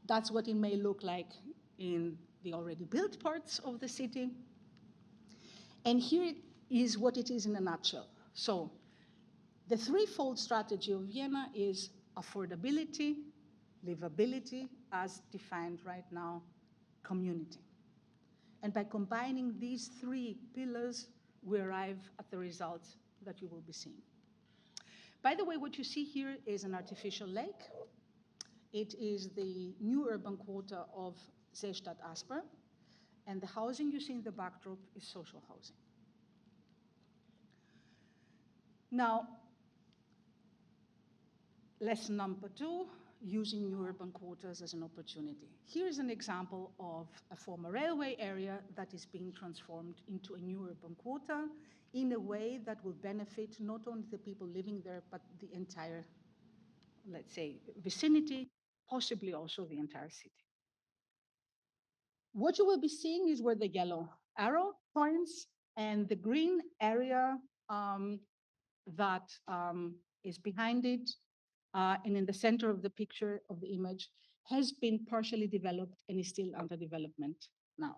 Speaker 4: That's what it may look like in the already built parts of the city. And here is what it is in a nutshell. So the threefold strategy of Vienna is affordability, livability, as defined right now, community. And by combining these three pillars, we arrive at the results that you will be seeing. By the way, what you see here is an artificial lake. It is the new urban quarter of Seestadt Asper, and the housing you see in the backdrop is social housing. Now, lesson number 2, using new urban quarters as an opportunity. Here is an example of a former railway area that is being transformed into a new urban quarter in a way that will benefit not only the people living there, but the entire, let's say, vicinity, possibly also the entire city. What you will be seeing is where the yellow arrow points, and the green area that is behind it and in the center of the picture of the image has been partially developed and is still under development now.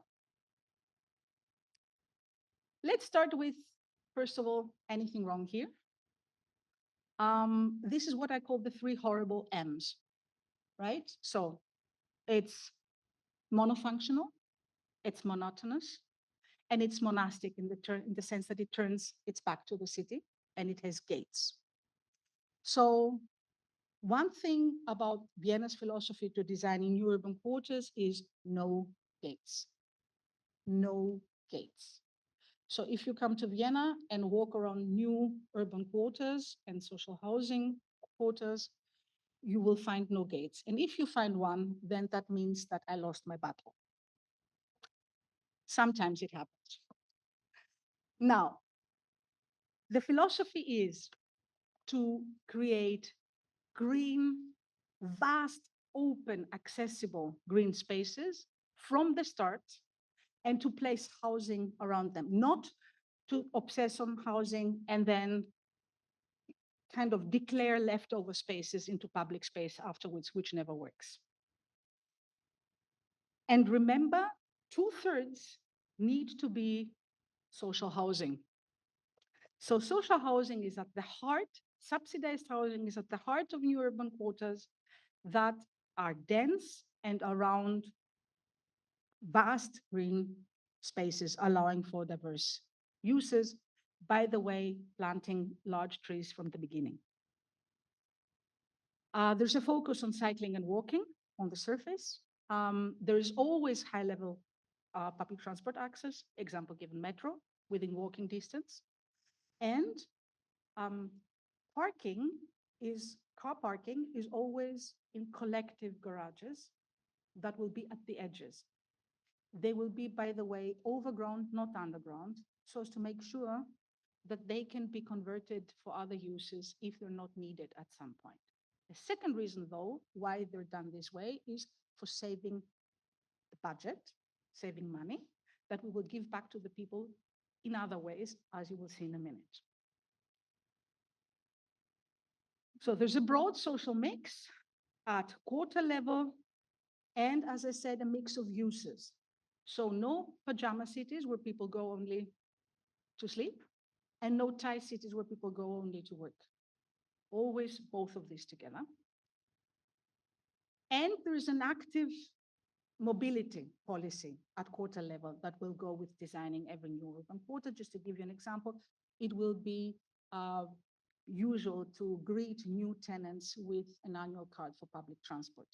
Speaker 4: Let's start with, first of all, anything wrong here? This is what I call the 3 horrible M's, right? So it's monofunctional, it's monotonous, and it's monastic in the sense that it turns its back to the city and it has gates. So one thing about Vienna's philosophy to designing new urban quarters is no gates. No gates. So if you come to Vienna and walk around new urban quarters and social housing quarters, you will find no gates. And if you find one, then that means that I lost my battle. Sometimes it happens. Now, the philosophy is to create green, vast, open, accessible green spaces from the start, and to place housing around them, not to obsess on housing and then kind of declare leftover spaces into public space afterwards, which never works. And remember, 2/3 need to be social housing. So social housing is at the heart, subsidized housing is at the heart of new urban quarters that are dense and around vast green spaces, allowing for diverse uses, by the way, planting large trees from the beginning. There's a focus on cycling and walking on the surface. There is always high-level public transport access, example given metro, within walking distance. And car parking is always in collective garages that will be at the edges. They will be, by the way, overground, not underground, so as to make sure that they can be converted for other uses if they're not needed at some point. The second reason, though, why they're done this way is for saving the budget, saving money, that we will give back to the people in other ways, as you will see in a minute. So there's a broad social mix at quarter level, and as I said, a mix of uses. So no pajama cities where people go only to sleep, and no tie cities where people go only to work. Always both of these together. And there's an active mobility policy at quarter level that will go with designing every new urban quarter. Just to give you an example, it will be usual to greet new tenants with an annual card for public transport,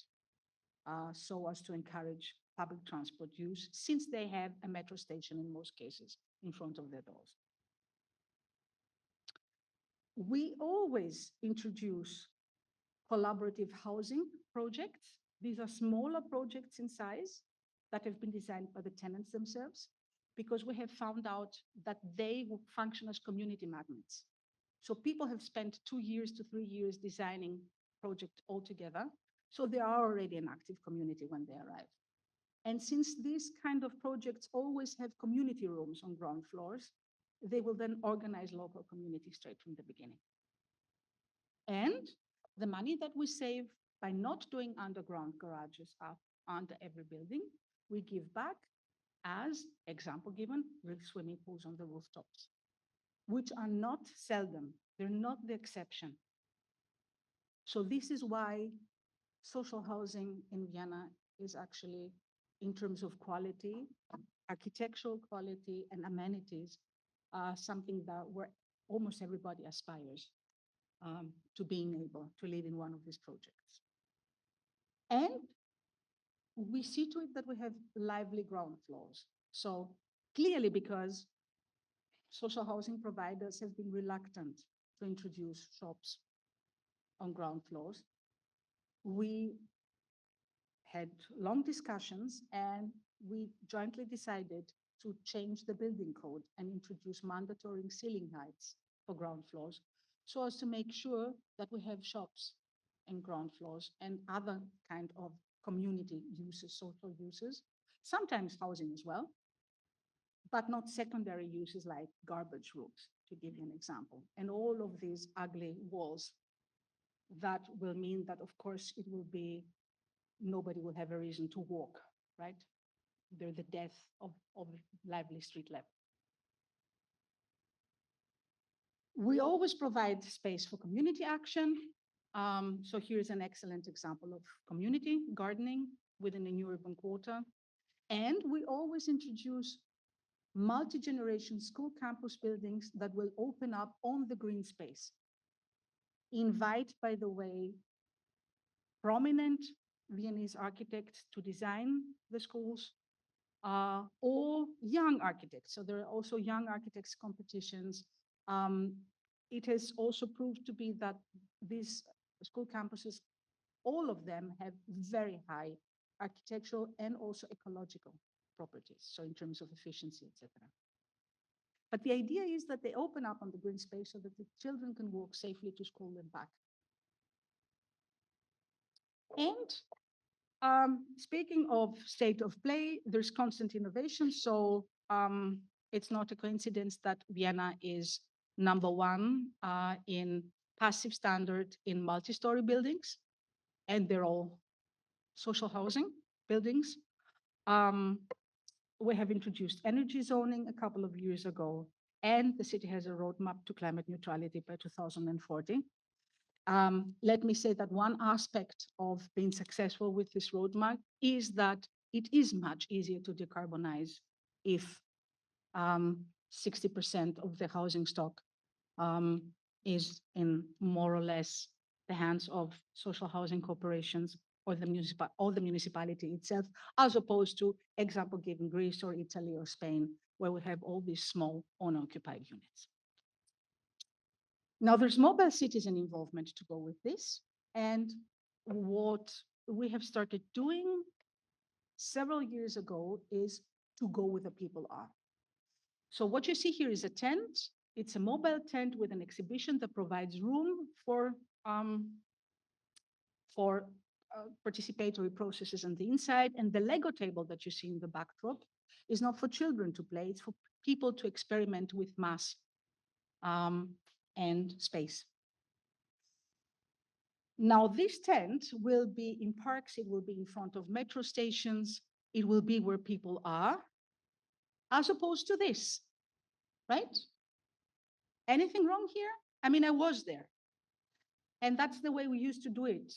Speaker 4: so as to encourage public transport use, since they have a metro station in most cases in front of their doors. We always introduce collaborative housing projects. These are smaller projects in size that have been designed by the tenants themselves, because we have found out that they will function as community magnets. So people have spent 2 years to 3 years designing project altogether. So they are already an active community when they arrive. And since these kind of projects always have community rooms on ground floors, they will then organize local community straight from the beginning. And the money that we save by not doing underground garages up under every building, we give back as, example given, with swimming pools on the rooftops, which are not seldom, they're not the exception. So this is why social housing in Vienna is actually, in terms of quality, architectural quality and amenities, something that where almost everybody aspires to being able to live in one of these projects. And we see to it that we have lively ground floors. So clearly, because social housing providers have been reluctant to introduce shops on ground floors, we had long discussions and we jointly decided to change the building code and introduce mandatory ceiling heights for ground floors, so as to make sure that we have shops and ground floors and other kind of community uses, social uses, sometimes housing as well, but not secondary uses like garbage rooms, to give you an example. And all of these ugly walls that will mean that, of course, it will be, nobody will have a reason to walk, right? They're the death of lively street level. We always provide space for community action. So here's an excellent example of community gardening within a new urban quarter. And we always introduce multi-generation school campus buildings that will open up on the green space. Invite, by the way, prominent Viennese architects to design the schools, or young architects. So there are also young architects competitions. It has also proved to be that these school campuses, all of them have very high architectural and also ecological properties, so in terms of efficiency, etc. But the idea is that they open up on the green space so that the children can walk safely to school and back. And speaking of state of play, there's constant innovation. So it's not a coincidence that Vienna is #1 in passive standard in multi-story buildings, and they're all social housing buildings. We have introduced energy zoning a couple of years ago, and the city has a roadmap to climate neutrality by 2040. Let me say that one aspect of being successful with this roadmap is that it is much easier to decarbonize if 60% of the housing stock um, is in more or less the hands of social housing corporations or the municipality itself, as opposed to example given Greece or Italy or Spain, where we have all these small unoccupied units. Now there's mobile citizen involvement to go with this. And what we have started doing several years ago is to go where the people are. So what you see here is a tent. It's a mobile tent with an exhibition that provides room for participatory processes on the inside. And the Lego table that you see in the backdrop is not for children to play, it's for people to experiment with mass and space. Now, this tent will be in parks, it will be in front of metro stations, it will be where people are, as opposed to this, right? Anything wrong here? I mean, I was there. And that's the way we used to do it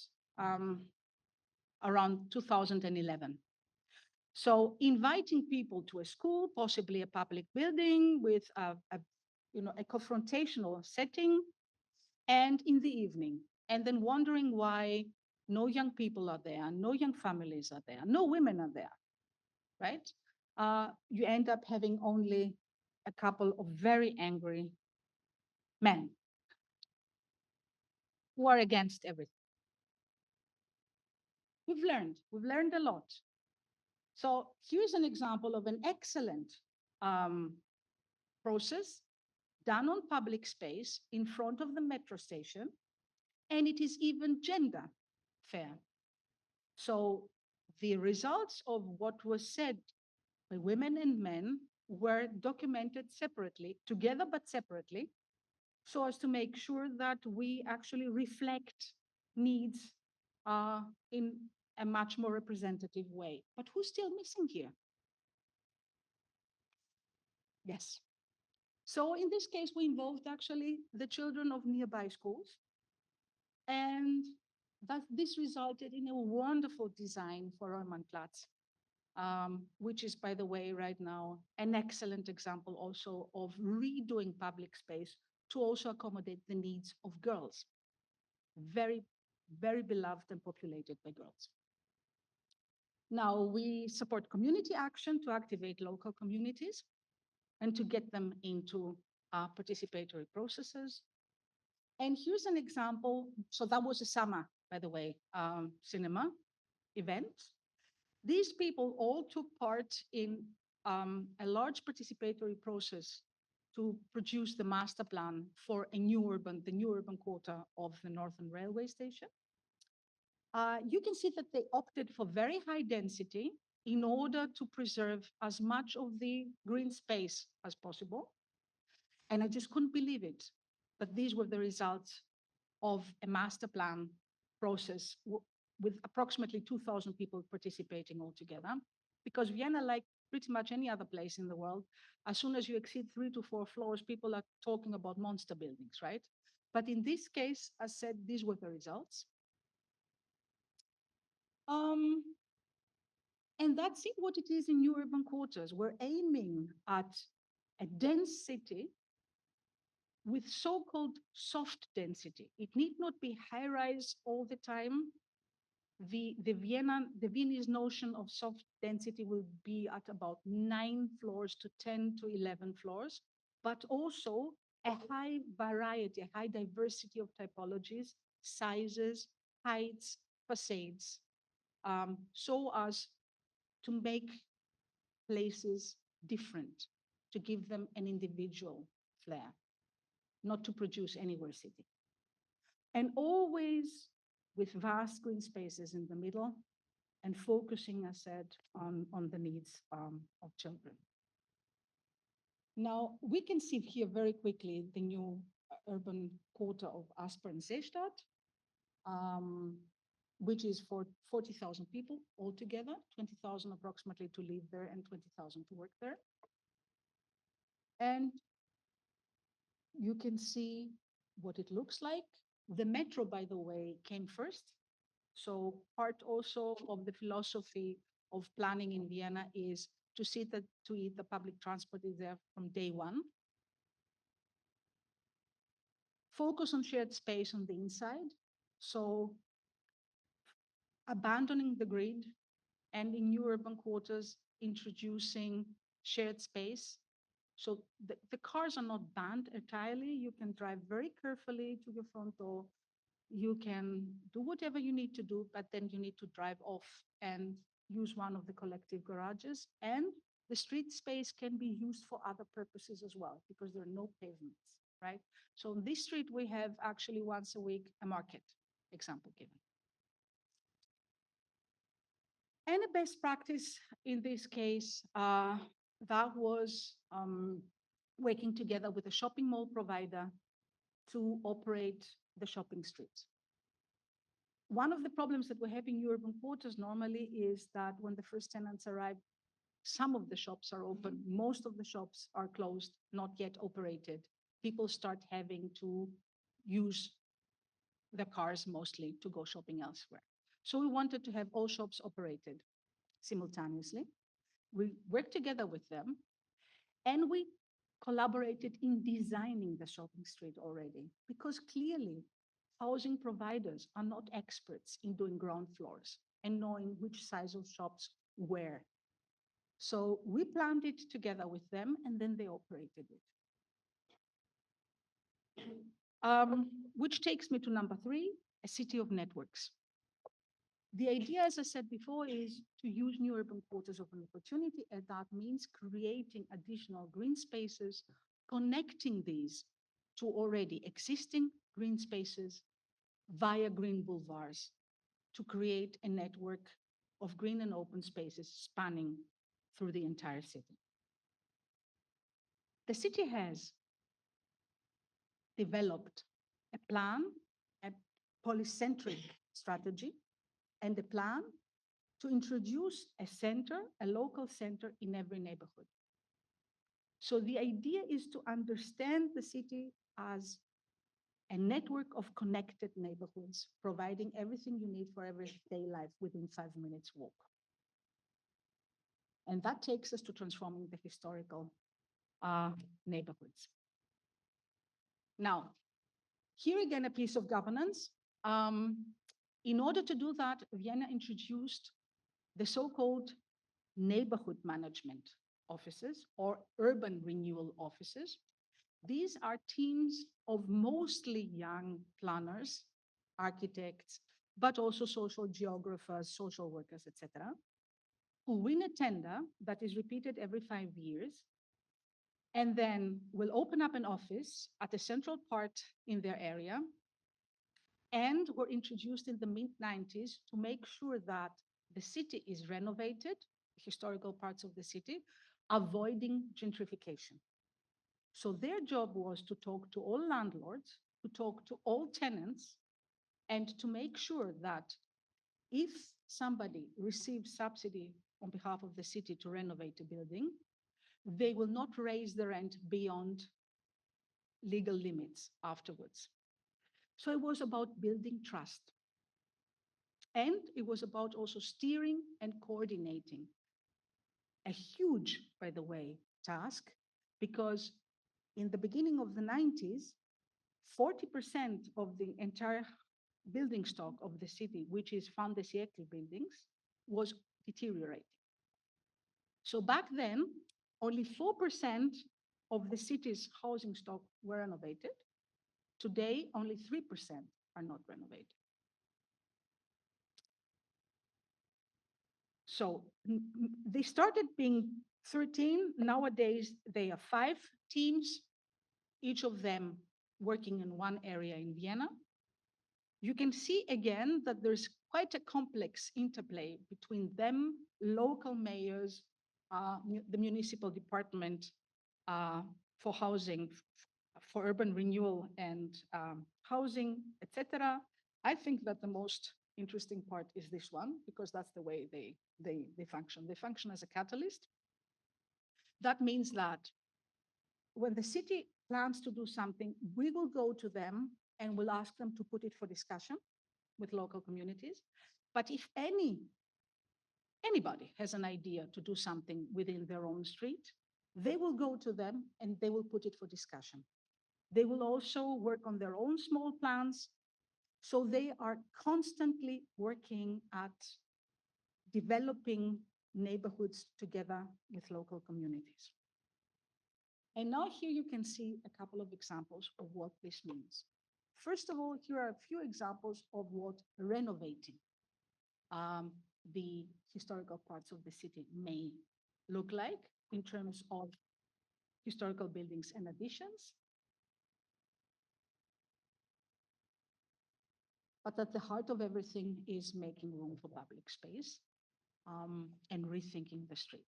Speaker 4: around 2011. So inviting people to a school, possibly a public building with a confrontational setting, and in the evening, and then wondering why no young people are there, no young families are there, no women are there, right? You end up having only a couple of very angry men who are against everything. We've learned a lot. So here's an example of an excellent process done on public space in front of the metro station, and it is even gender fair. So the results of what was said by women and men were documented separately, together but separately, so as to make sure that we actually reflect needs in a much more representative way. But who's still missing here? Yes. So in this case, we involved actually the children of nearby schools. And this resulted in a wonderful design for Reumanplatz, which is, by the way, right now, an excellent example also of redoing public space to also accommodate the needs of girls. Very, very beloved and populated by girls. Now, we support community action to activate local communities and to get them into participatory processes. And here's an example. So that was a summer, by the way, cinema event. These people all took part in a large participatory process to produce the master plan for the new urban quarter of the Northern Railway Station. You can see that they opted for very high density in order to preserve as much of the green space as possible. And I just couldn't believe it, but these were the results of a master plan process with approximately 2,000 people participating altogether. Because Vienna, like pretty much any other place in the world, as soon as you exceed 3 to 4 floors, people are talking about monster buildings, right? But in this case, as said, these were the results. And that's what it is in new urban quarters. We're aiming at a dense city with so-called soft density. It need not be high-rise all the time. The Viennese notion of soft density will be at about 9 floors to 10 to 11 floors, but also a high variety, a high diversity of typologies, sizes, heights, facades, so as to make places different, to give them an individual flair, not to produce anywhere city. And always with vast green spaces in the middle and focusing, as said, on the needs of children. Now, we can see here very quickly the new urban quarter of Aspern-Seestadt, which is for 40,000 people altogether, 20,000 approximately to live there and 20,000 to work there. And you can see what it looks like. The metro, by the way, came first. So part also of the philosophy of planning in Vienna is to see that to eat, the public transport is there from day one. Focus on shared space on the inside. So abandoning the grid and in new urban quarters, introducing shared space. So the cars are not banned entirely. You can drive very carefully to your front door. You can do whatever you need to do, but then you need to drive off and use one of the collective garages. And the street space can be used for other purposes as well, because there are no pavements, right? So on this street, we have actually once a week a market, example given. And a best practice in this case, that was working together with a shopping mall provider to operate the shopping streets. One of the problems that we have in urban quarters normally is that when the first tenants arrive, some of the shops are open, most of the shops are closed, not yet operated. People start having to use the cars mostly to go shopping elsewhere. So we wanted to have all shops operated simultaneously. We worked together with them, and we collaborated in designing the shopping street already, because clearly housing providers are not experts in doing ground floors and knowing which size of shops where. So we planned it together with them, and then they operated it. Which takes me to number 3, a city of networks. The idea, as I said before, is to use new urban quarters of an opportunity, and that means creating additional green spaces, connecting these to already existing green spaces via green boulevards to create a network of green and open spaces spanning through the entire city. The city has developed a plan, a polycentric strategy, and a plan to introduce a center, a local center in every neighborhood. So the idea is to understand the city as a network of connected neighborhoods, providing everything you need for everyday life within 5 minutes walk. And that takes us to transforming the historical neighborhoods. Now, here again, a piece of governance. In order to do that, Vienna introduced the so-called neighborhood management offices or urban renewal offices. These are teams of mostly young planners, architects, but also social geographers, social workers, etc., who win a tender that is repeated every 5 years, and then will open up an office at a central part in their area, and were introduced in the mid-90s to make sure that the city is renovated, historical parts of the city, avoiding gentrification. So their job was to talk to all landlords, to talk to all tenants, and to make sure that if somebody receives subsidy on behalf of the city to renovate a building, they will not raise the rent beyond legal limits afterwards. So it was about building trust. And it was about also steering and coordinating. A huge, by the way, task, because in the beginning of the 90s, 40% of the entire building stock of the city, which is fin de siècle buildings, was deteriorating. So back then, only 4% of the city's housing stock were renovated. Today, only 3% are not renovated. So they started being 13. Nowadays, they are 5 teams, each of them working in one area in Vienna. You can see again that there's quite a complex interplay between them, local mayors, the municipal department for housing, for urban renewal and housing, etc. I think that the most interesting part is this one, because that's the way they function. They function as a catalyst. That means that when the city plans to do something, we will go to them and we'll ask them to put it for discussion with local communities. But if any anybody has an idea to do something within their own street, they will go to them and they will put it for discussion. They will also work on their own small plans. So they are constantly working at developing neighborhoods together with local communities. And now here you can see a couple of examples of what this means. First of all, here are a few examples of what renovating the historical parts of the city may look like in terms of historical buildings and additions. But at the heart of everything is making room for public space and rethinking the street.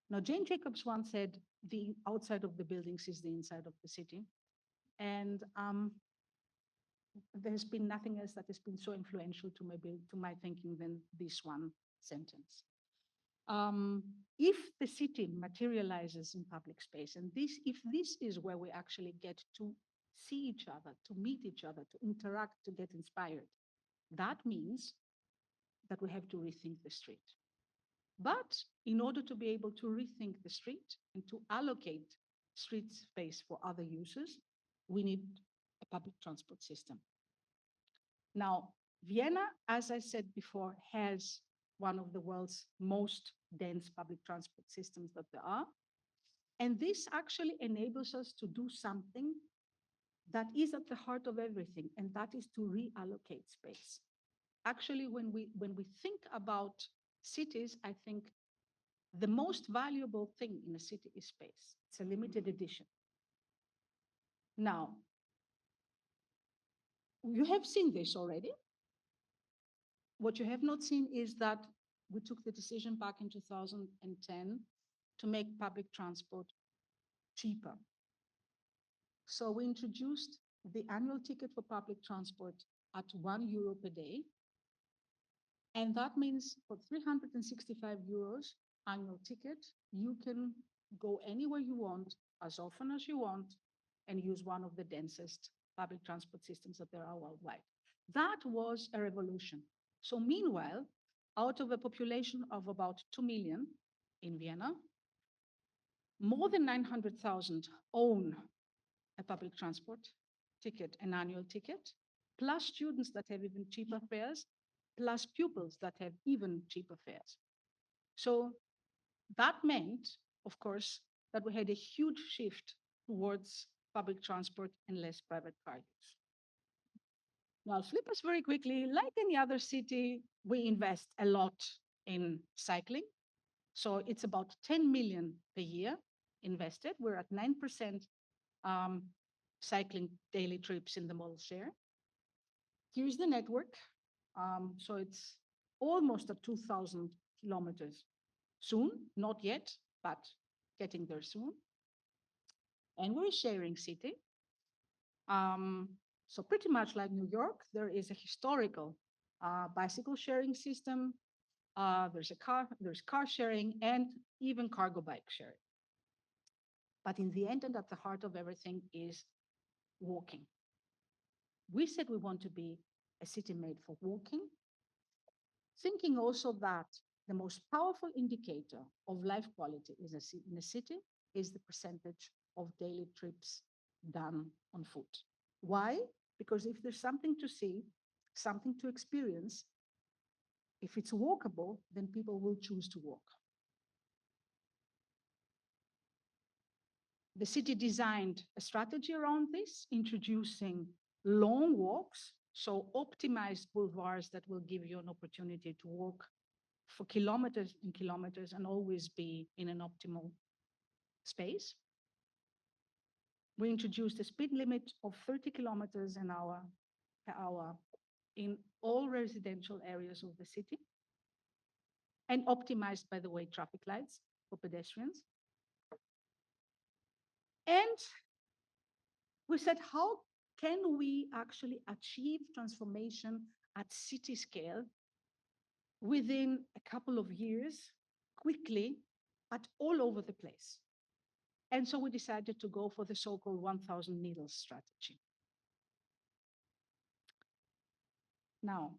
Speaker 4: Now, Jane Jacobs once said, the outside of the buildings is the inside of the city. And there's been nothing else that has been so influential to my thinking than this one sentence. If the city materializes in public space, and if this is where we actually get to see each other, to meet each other, to interact, to get inspired, that means that we have to rethink the street. But in order to be able to rethink the street and to allocate street space for other uses, we need a public transport system. Now, Vienna, as I said before, has one of the world's most dense public transport systems that there are. And this actually enables us to do something that is at the heart of everything, and that is to reallocate space. Actually, when we think about cities, I think the most valuable thing in a city is space. It's a limited edition. Now, you have seen this already. What you have not seen is that we took the decision back in 2010 to make public transport cheaper. So we introduced the annual ticket for public transport at €1 per day. And that means for 365 euros annual ticket, you can go anywhere you want, as often as you want, and use one of the densest public transport systems that there are worldwide. That was a revolution. So meanwhile, out of a population of about 2 million in Vienna, more than 900,000 own a public transport ticket, an annual ticket, plus students that have even cheaper fares, plus pupils that have even cheaper fares. So that meant, of course, that we had a huge shift towards public transport and less private car use. Now, I'll flip us very quickly. Like any other city, we invest a lot in cycling. So it's about 10 million per year invested. We're at 9% cycling daily trips in the model share. Here's the network. So it's almost at 2,000 kilometers soon, not yet, but getting there soon. And we're a sharing city. So pretty much like New York, there is a historical bicycle sharing system. There's car sharing and even cargo bike sharing. But in the end and at the heart of everything is walking. We said we want to be a city made for walking, thinking also that the most powerful indicator of life quality in a city is the percentage of daily trips done on foot. Why? Because if there's something to see, something to experience, if it's walkable, then people will choose to walk. The city designed a strategy around this, introducing long walks, so optimized boulevards that will give you an opportunity to walk for kilometers and kilometers and always be in an optimal space. We introduced a speed limit of 30 kilometers an hour per hour in all residential areas of the city, and optimized, by the way, traffic lights for pedestrians. And we said, how can we actually achieve transformation at city scale within a couple of years, quickly, at all over the place? And so we decided to go for the so-called 1,000 needles strategy. Now,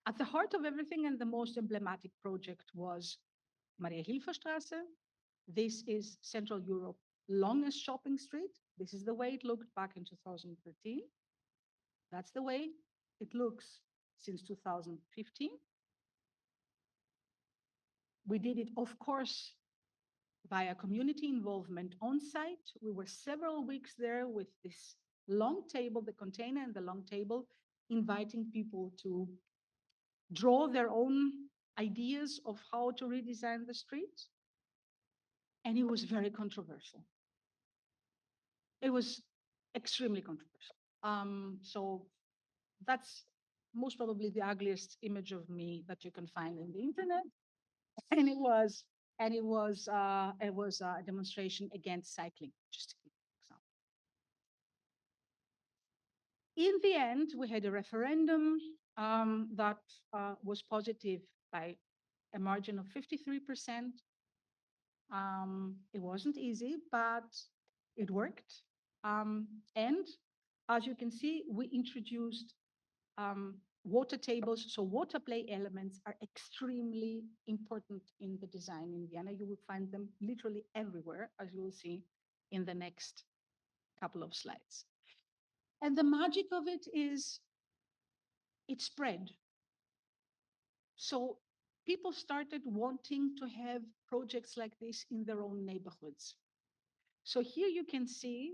Speaker 4: At the heart of everything and the most emblematic project was Maria Hilferstraße. This is Central Europe's longest shopping street. This is the way it looked back in 2013. That's the way it looks since 2015. We did it, of course, via community involvement on site. We were several weeks there with this long table, the container and the long table, inviting people to draw their own ideas of how to redesign the streets. And it was very controversial. It was extremely controversial. So that's most probably the ugliest image of me that you can find in the internet. And it was a demonstration against cycling, just to give you an example. In the end, we had a referendum that was positive by a margin of 53%. It wasn't easy, but it worked. And as you can see, we introduced water tables. So water play elements are extremely important in the design in Vienna. You will find them literally everywhere, as you will see in the next couple of slides. And the magic of it is it spread. So people started wanting to have projects like this in their own neighborhoods. So here you can see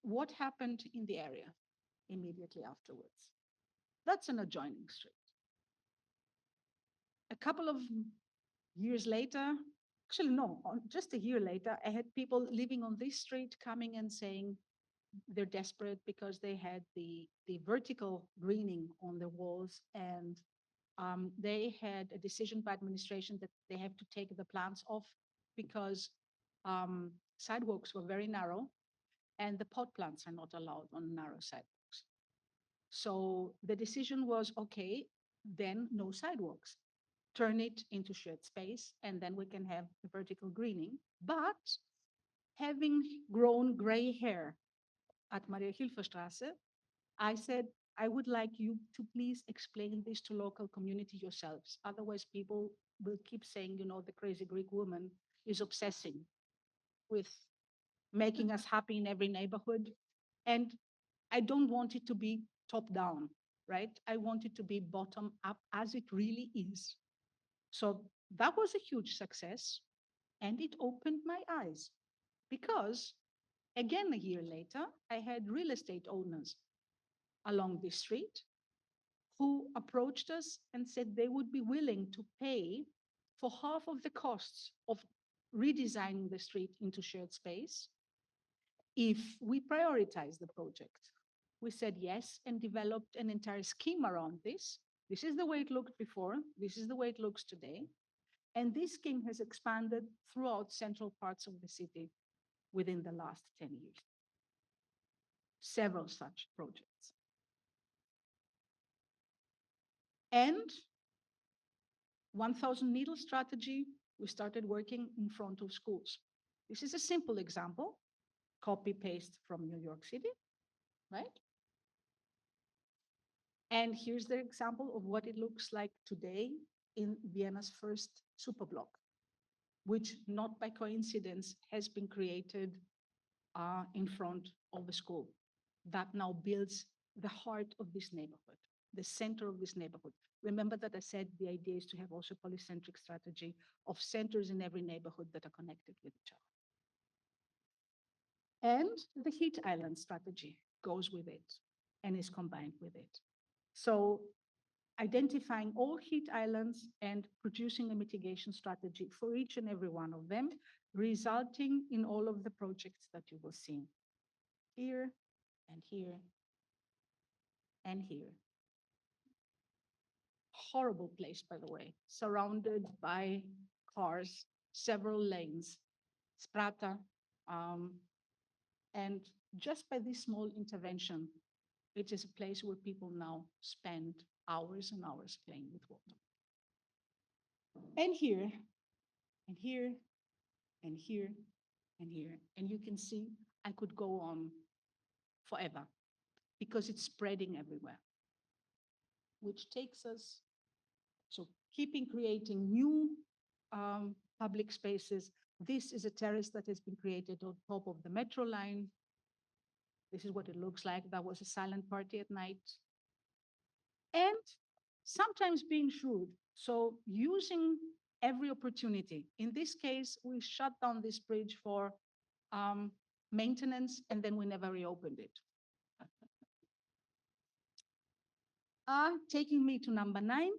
Speaker 4: what happened in the area immediately afterwards. That's an adjoining street. A couple of years later, actually no, just a year later, I had people living on this street coming and saying they're desperate because they had the vertical greening on the walls, and they had a decision by administration that they have to take the plants off because sidewalks were very narrow and the pot plants are not allowed on narrow sidewalks. So the decision was, okay, then no sidewalks. Turn it into shared space, and then we can have the vertical greening. But having grown gray hair at Maria Hilferstraße, I said, I would like you to please explain this to local community yourselves. Otherwise, people will keep saying, you know, the crazy Greek woman is obsessing with making us happy in every neighborhood. And I don't want it to be top down, right? I want it to be bottom up as it really is. So that was a huge success. And it opened my eyes because, again, a year later, I had real estate owners along this street who approached us and said they would be willing to pay for half of the costs of redesigning the street into shared space if we prioritize the project. We said yes and developed an entire scheme around this. This is the way it looked before. This is the way it looks today. And this scheme has expanded throughout central parts of the city within the last 10 years. Several such projects. And 1,000 needle strategy, we started working in front of schools. This is a simple example, copy paste from New York City, right? And here's the example of what it looks like today in Vienna's first superblock, which not by coincidence has been created in front of the school that now builds the heart of this neighborhood, the center of this neighborhood. Remember that I said the idea is to have also polycentric strategy of centers in every neighborhood that are connected with each other. And the heat island strategy goes with it and is combined with it. So identifying all heat islands and producing a mitigation strategy for each and every one of them, resulting in all of the projects that you will see here and here and here. Horrible place, by the way, surrounded by cars, several lanes, strata, and just by this small intervention, it is a place where people now spend hours and hours playing with water. And here, and here, and here, and here. And you can see I could go on forever because it's spreading everywhere. which takes us, so keeping creating new public spaces. This is a terrace that has been created on top of the metro line. This is what it looks like. That was a silent party at night. And sometimes being shrewd. So using every opportunity. In this case, we shut down this bridge for maintenance, and then we never reopened it. Taking me to number 9,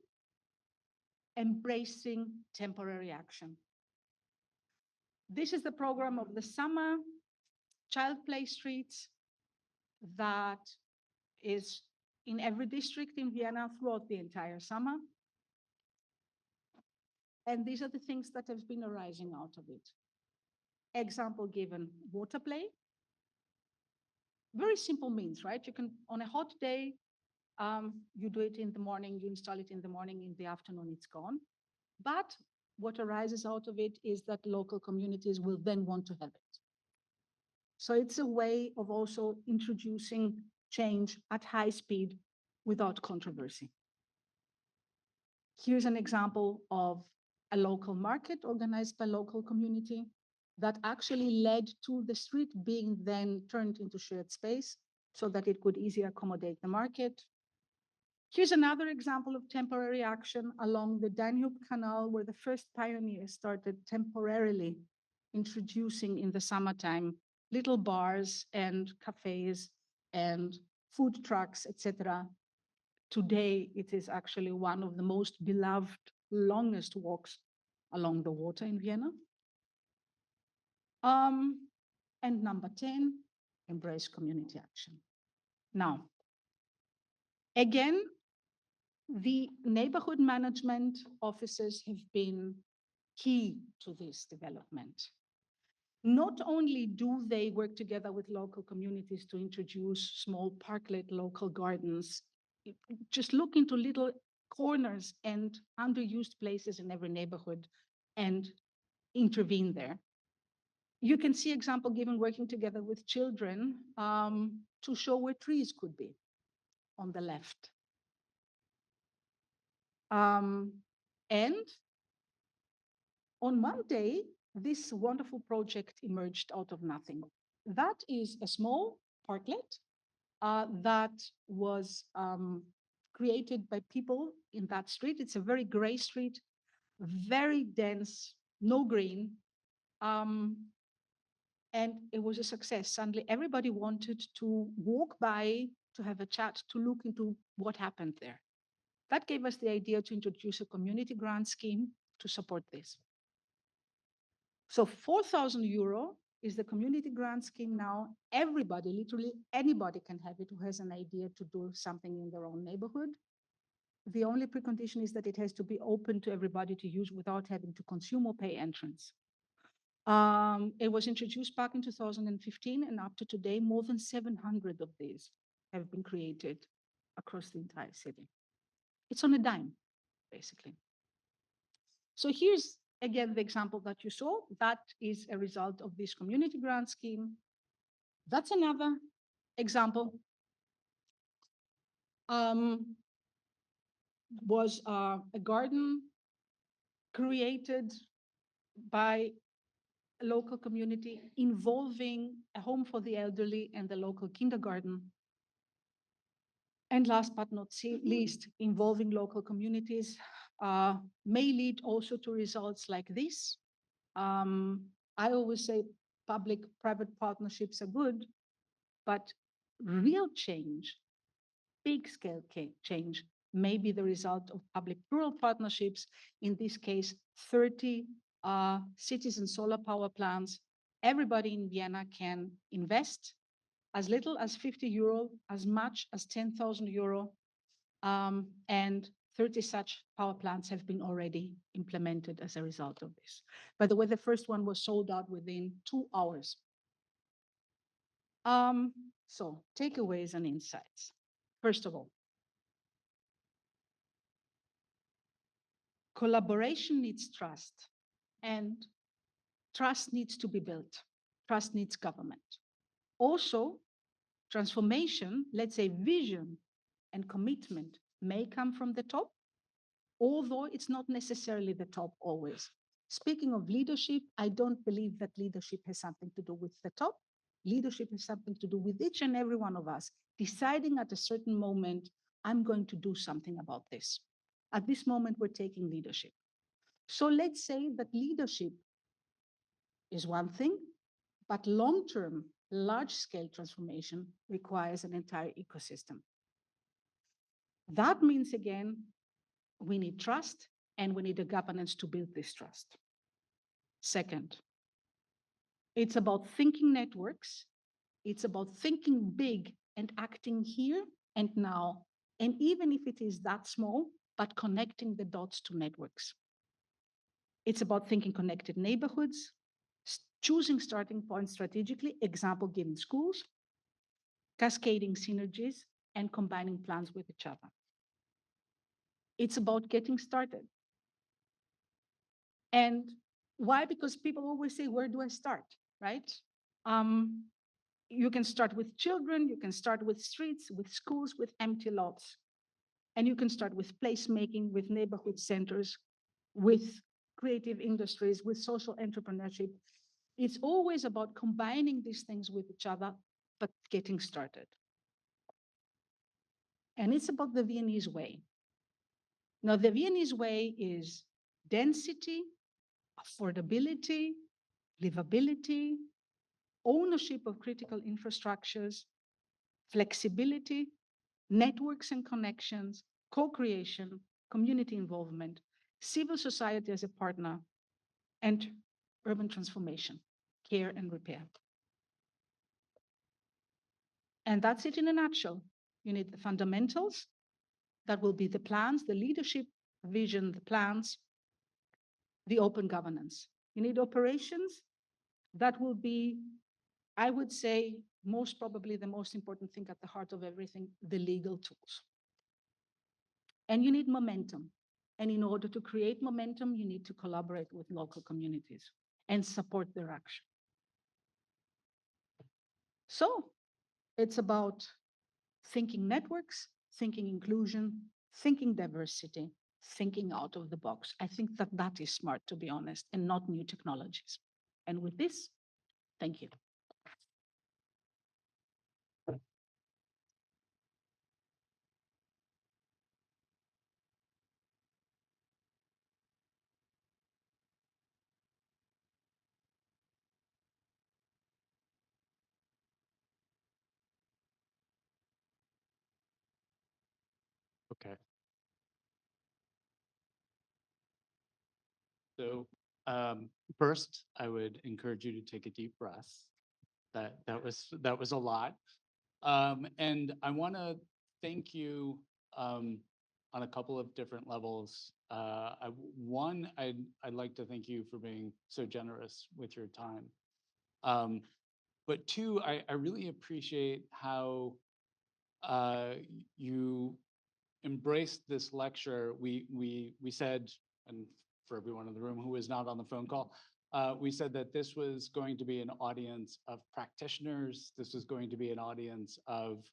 Speaker 4: embracing temporary action. This is the program of the summer child play streets that is in every district in Vienna throughout the entire summer. And these are the things that have been arising out of it. Example given, water play. Very simple means, right? You can, on a hot day, you do it in the morning, you install it in the morning, in the afternoon, it's gone. But what arises out of it is that local communities will then want to have it. So it's a way of also introducing change at high speed without controversy. Here's an example of a local market organized by local community that actually led to the street being then turned into shared space so that it could easily accommodate the market. Here's another example of temporary action along the Danube Canal, where the first pioneers started temporarily introducing in the summertime little bars and cafes and food trucks, etc. Today, it is actually one of the most beloved, longest walks along the water in Vienna. And number 10, embrace community action. Now, again, the neighborhood management offices have been key to this development. Not only do they work together with local communities to introduce small parklet local gardens, just look into little corners and underused places in every neighborhood and intervene there. You can see example given working together with children to show where trees could be on the left. And on Monday, this wonderful project emerged out of nothing. That is a small parklet that was created by people in that street. It's a very gray street, very dense, no green. And it was a success. Suddenly, everybody wanted to walk by, to have a chat, to look into what happened there. That gave us the idea to introduce a community grant scheme to support this. So 4,000 euro is the community grant scheme now. Everybody, literally anybody can have it who has an idea to do something in their own neighborhood. The only precondition is that it has to be open to everybody to use without having to consume or pay entrance. It was introduced back in 2015, and up to today, more than 700 of these have been created across the entire city. It's on a dime, basically. So here's, again, the example that you saw. That is a result of this community grant scheme. That's another example. Was a garden created by a local community involving a home for the elderly and the local kindergarten. And last but not least, involving local communities may lead also to results like this. I always say public-private partnerships are good, but real change, big-scale change, may be the result of public-rural partnerships. In this case, 30 citizen solar power plants. Everybody in Vienna can invest as little as 50 euro, as much as 10,000 euro, and 30 such power plants have been already implemented as a result of this. By the way, the first one was sold out within 2 hours. So takeaways and insights. First of all, collaboration needs trust, and trust needs to be built. Trust needs government. Also, transformation, let's say vision and commitment, may come from the top, although it's not necessarily the top always. Speaking of leadership, I don't believe that leadership has something to do with the top. Leadership has something to do with each and every one of us deciding at a certain moment, I'm going to do something about this. At this moment, we're taking leadership. So let's say that leadership is one thing, but long-term, large-scale transformation requires an entire ecosystem. That means, again, we need trust and we need a governance to build this trust. Second, it's about thinking networks. It's about thinking big and acting here and now. And even if it is that small, but connecting the dots to networks. It's about thinking connected neighborhoods, choosing starting points strategically, example given schools, cascading synergies, and combining plans with each other. It's about getting started. And why? Because people always say, where do I start, right? You can start with children, you can start with streets, with schools, with empty lots. And you can start with placemaking, with neighborhood centers, with creative industries, with social entrepreneurship. It's always about combining these things with each other, but getting started. And it's about the Viennese way. Now, the Viennese way is density, affordability, livability, ownership of critical infrastructures, flexibility, networks and connections, co-creation, community involvement, civil society as a partner, and urban transformation, care and repair. And that's it in a nutshell. You need the fundamentals, that will be the plans, the leadership vision, the plans, the open governance. You need operations, that will be, I would say, most probably the most important thing at the heart of everything, the legal tools. And you need momentum. And in order to create momentum, you need to collaborate with local communities and support their action. So it's about thinking networks, thinking inclusion, thinking diversity, thinking out of the box. I think that that is smart, to be honest, and not new technologies. And with this, thank you.
Speaker 5: Okay. So first, I would encourage you to take a deep breath. That was a lot. And I want to thank you on a couple of different levels. One, I'd like to thank you for being so generous with your time. But two, I really appreciate how you embraced this lecture. We said, and for everyone in the room who is not on the phone call, we said that this was going to be an audience of practitioners. This was going to be an audience of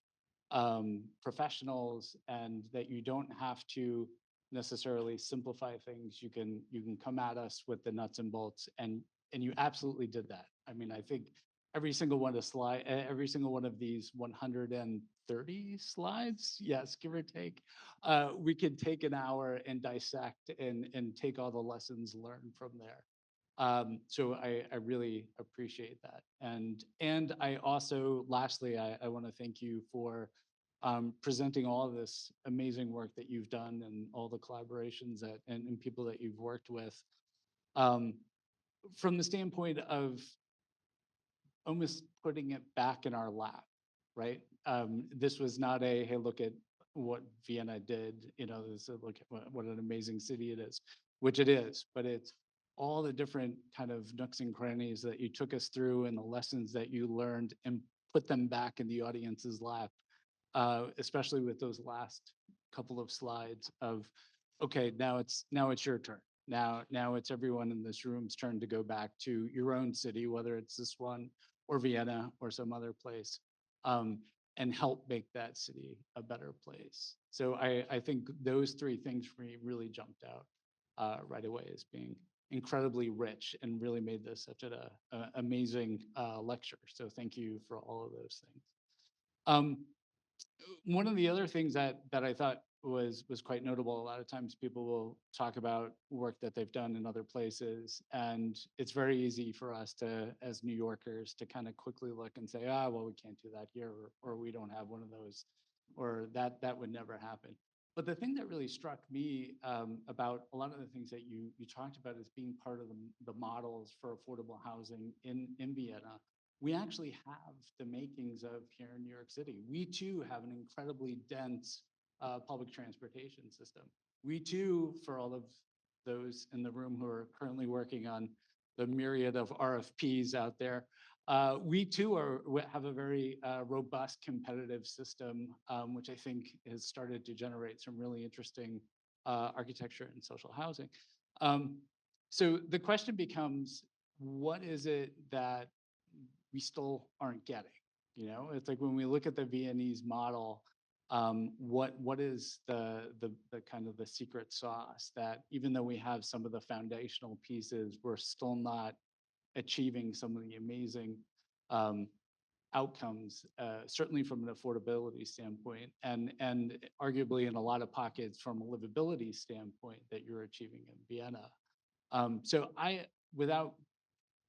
Speaker 5: professionals, and that you don't have to necessarily simplify things. You can come at us with the nuts and bolts, and you absolutely did that. I mean, I think every single one of these 130 slides, yes, give or take, we could take an hour and dissect and take all the lessons learned from there. So I really appreciate that. And I also, lastly, I want to thank you for presenting all of this amazing work that you've done and all the collaborations and people that you've worked with. From the standpoint of almost putting it back in our lap, right? This was not a, hey, look at what Vienna did, this, look at what an amazing city it is, which it is, but it's all the different kind of nooks and crannies that you took us through and the lessons that you learned and put them back in the audience's lap, especially with those last couple of slides of, okay, now it's your turn. Now it's everyone in this room's turn to go back to your own city, whether it's this one or Vienna or some other place. and help make that city a better place. So I think those three things for me really jumped out right away as being incredibly rich and really made this such an amazing lecture. So thank you for all of those things. One of the other things that I thought was quite notable, a lot of times people will talk about work that they've done in other places, and it's very easy for us to, as New Yorkers, to kind of quickly look and say, ah, well, we can't do that here, or we don't have one of those, or that would never happen. But the thing that really struck me about a lot of the things that you talked about as being part of the models for affordable housing in Vienna, we actually have the makings of here in New York City. We too have an incredibly dense public transportation system. We too, for all of those in the room who are currently working on the myriad of RFPs out there, we too have a very robust competitive system, which I think has started to generate some really interesting architecture and social housing. So the question becomes, what is it that we still aren't getting? You know, it's like when we look at the Viennese model, what is the kind of the secret sauce that even though we have some of the foundational pieces, we're still not achieving some of the amazing outcomes, certainly from an affordability standpoint, and arguably in a lot of pockets from a livability standpoint that you're achieving in Vienna. So without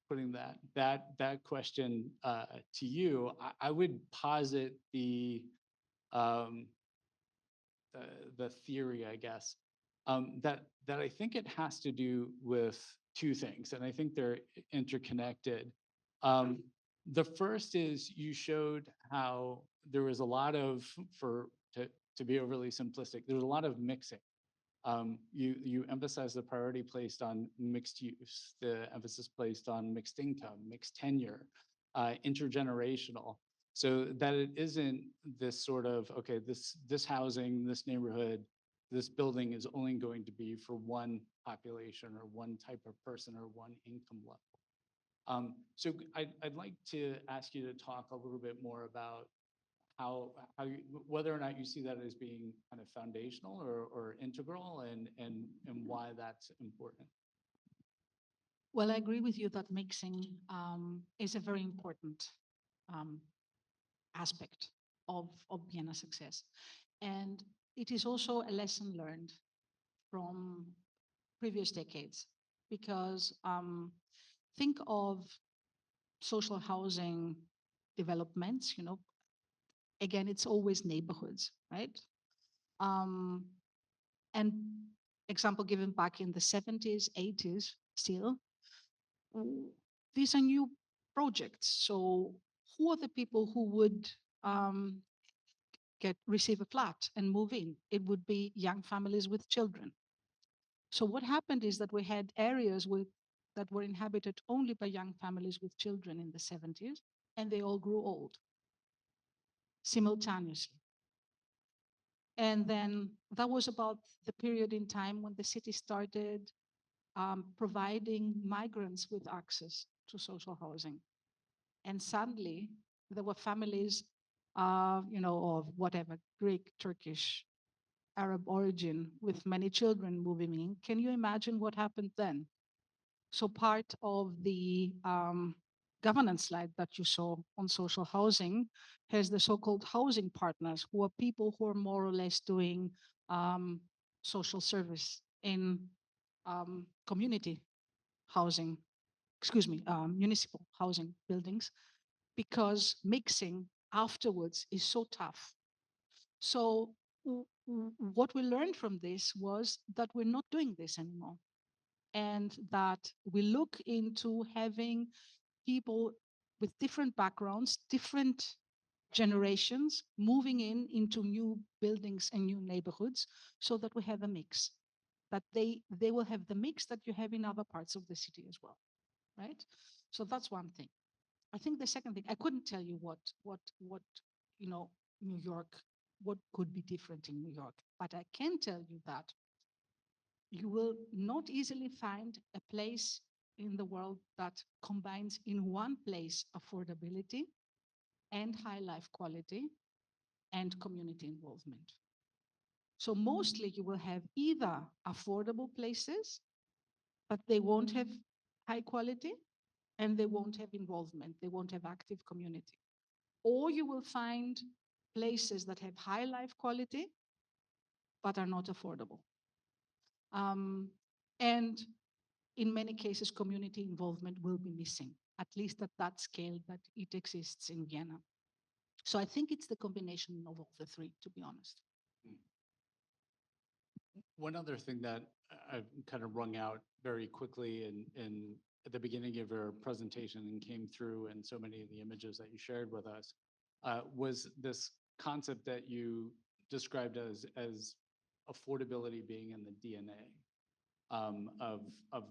Speaker 5: putting that question to you, I would posit the theory, I guess, that I think it has to do with two things, and I think they're interconnected. The first is you showed how there was a lot of, to be overly simplistic, there's a lot of mixing. You emphasize the priority placed on mixed use, the emphasis placed on mixed income, mixed tenure, intergenerational, so that it isn't this sort of, okay, this housing, this neighborhood, this building is only going to be for one population or one type of person or one income level. So I'd like to ask you to talk a little bit more about whether or not you see that as being kind of foundational or integral, and why that's important.
Speaker 4: Well, I agree with you that mixing is a very important um, aspect of Vienna success. And it is also a lesson learned from previous decades, because think of social housing developments, again, it's always neighborhoods, right? And example given back in the 70s, 80s, still, these are new projects. So who are the people who would um, receive a flat and move in? It would be young families with children. So what happened is that we had areas that were inhabited only by young families with children in the 70s, and they all grew old simultaneously. And then that was about the period in time when the city started providing migrants with access to social housing. And suddenly there were families, of whatever, Greek, Turkish, Arab origin with many children moving in. Can you imagine what happened then? So part of the governance slide that you saw on social housing has the so-called housing partners, who are people who are more or less doing social service in community housing, municipal housing buildings, because mixing afterwards is so tough. So what we learned from this was that we're not doing this anymore, and that we look into having people with different backgrounds, different generations moving into new buildings and new neighborhoods, so that we have a mix, that they will have the mix that you have in other parts of the city as well, right? So that's one thing. I think the second thing, I couldn't tell you what New York, what could be different in New York, but I can tell you that you will not easily find a place in the world that combines in one place affordability and high life quality and community involvement. So mostly you will have either affordable places, but they won't have high quality and they won't have involvement, they won't have active community. Or you will find places that have high life quality, but are not affordable. And in many cases, community involvement will be missing, at least at that scale that it exists in Vienna. So I think it's the combination of all the three, to be honest.
Speaker 5: One other thing that I've kind of wrung out very quickly at the beginning of your presentation and came through in so many of the images that you shared with us was this concept that you described as affordability being in the DNA of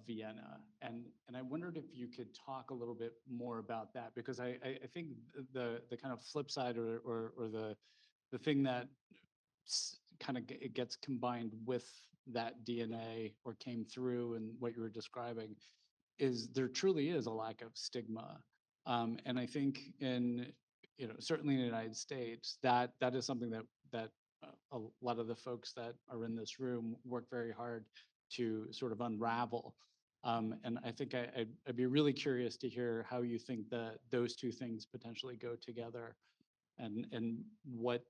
Speaker 5: Vienna. And I wondered if you could talk a little bit more about that, because I think the kind of flip side or the thing that kind of it gets combined with that DNA or came through in what you were describing is there truly is a lack of stigma. And I think certainly in the United States, that is something that a lot of the folks that are in this room work very hard to sort of unravel. And I think I'd be really curious to hear how you think that those two things potentially go together, and what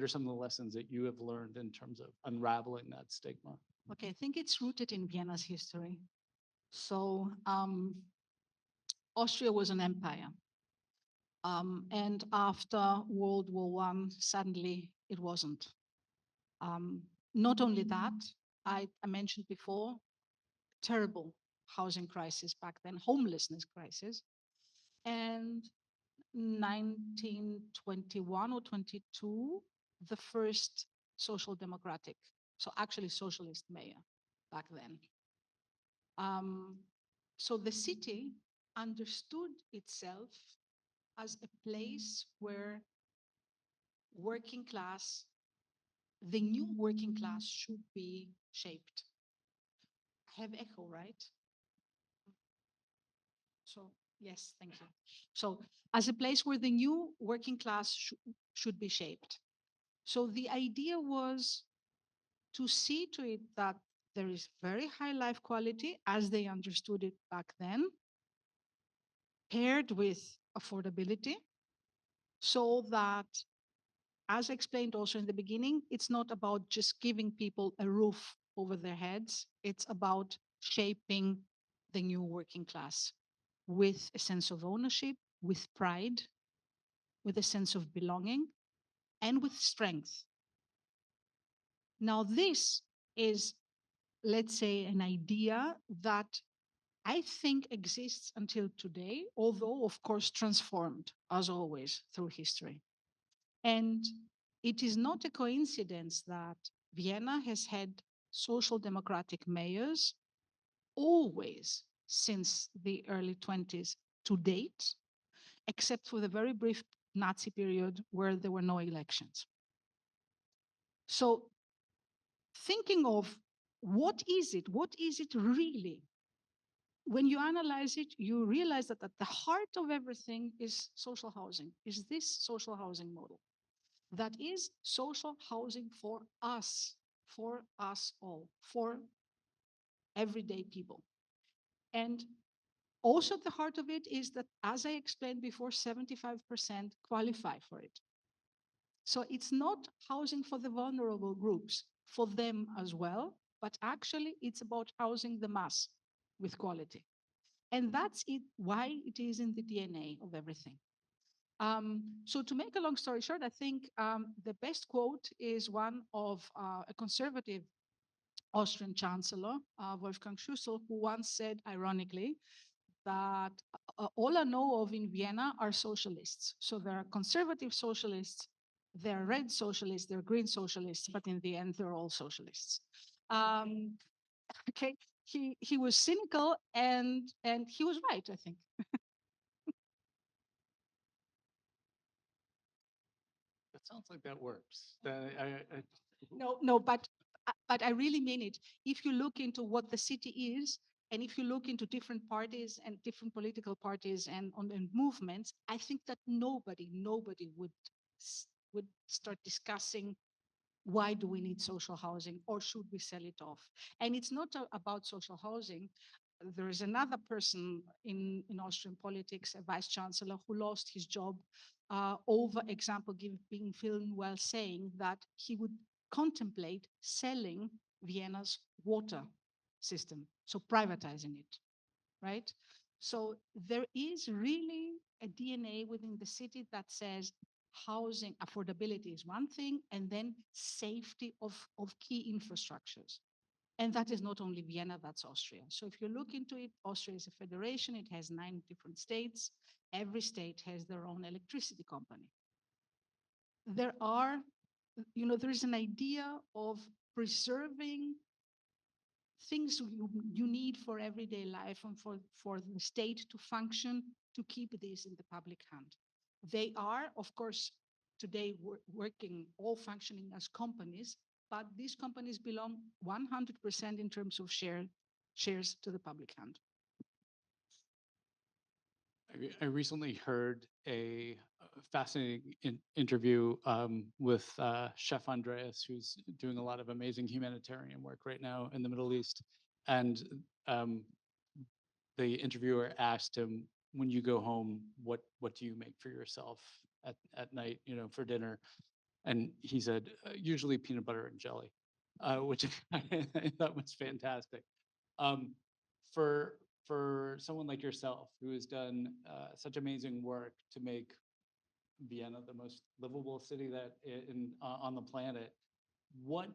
Speaker 5: are some of the lessons that you have learned in terms of unraveling that stigma?
Speaker 4: Okay, I think it's rooted in Vienna's history. So Austria was an empire. And after World War I, suddenly it wasn't. Not only that, I mentioned before, terrible housing crisis back then, homelessness crisis. And 1921 or 22, the first social democratic, so actually socialist mayor back then. So the city understood itself as a place where working class, the new working class should be shaped. I have echo, right? So yes, thank you. So as a place where the new working class should be shaped. So the idea was to see to it that there is very high life quality as they understood it back then, paired with affordability, so that, as I explained also in the beginning, it's not about just giving people a roof over their heads. It's about shaping the new working class with a sense of ownership, with pride, with a sense of belonging, and with strength. Now, this is, let's say, an idea that I think exists until today, although, of course, transformed, as always, through history. And it is not a coincidence that Vienna has had social democratic mayors always since the early 20s to date, except for the very brief Nazi period where there were no elections. So thinking of what is it really? When you analyze it, you realize that at the heart of everything is social housing, is this social housing model. That is social housing for us all, for everyday people. And also at the heart of it is that, as I explained before, 75% qualify for it. So it's not housing for the vulnerable groups, for them as well, but actually it's about housing the mass with quality. And that's it, why it is in the DNA of everything. So to make a long story short, I think the best quote is one of a conservative Austrian chancellor, Wolfgang Schüssel, who once said, ironically, that all I know of in Vienna are socialists. So there are conservative socialists, there are red socialists, there are green socialists, but in the end, they're all socialists. Okay, he was cynical and he was right, I think.
Speaker 5: That sounds like that works.
Speaker 4: No, but I really mean it. If you look into what the city is, and if you look into different parties and different political parties and movements, I think that nobody would start discussing why do we need social housing or should we sell it off? And it's not about social housing. There is another person in Austrian politics, a vice chancellor, who lost his job over example being filmed while saying that he would contemplate selling Vienna's water system, so privatizing it, right? So there is really a DNA within the city that says housing affordability is one thing, and then safety of key infrastructures. And that is not only Vienna, that's Austria. So if you look into it, Austria is a federation. It has 9 different states. Every state has their own electricity company. There are, there is an idea of preserving things you need for everyday life and for the state to function, to keep this in the public hand. They are, of course, today working, all functioning as companies, but these companies belong 100% in terms of shares to the public hand.
Speaker 5: I recently heard a fascinating interview with Chef Andreas, who's doing a lot of amazing humanitarian work right now in the Middle East. And um, the interviewer asked him, when you go home, what do you make for yourself at night, for dinner? And he said, usually peanut butter and jelly, which I thought was fantastic. Um, for someone like yourself who has done such amazing work to make Vienna the most livable city that on the planet, what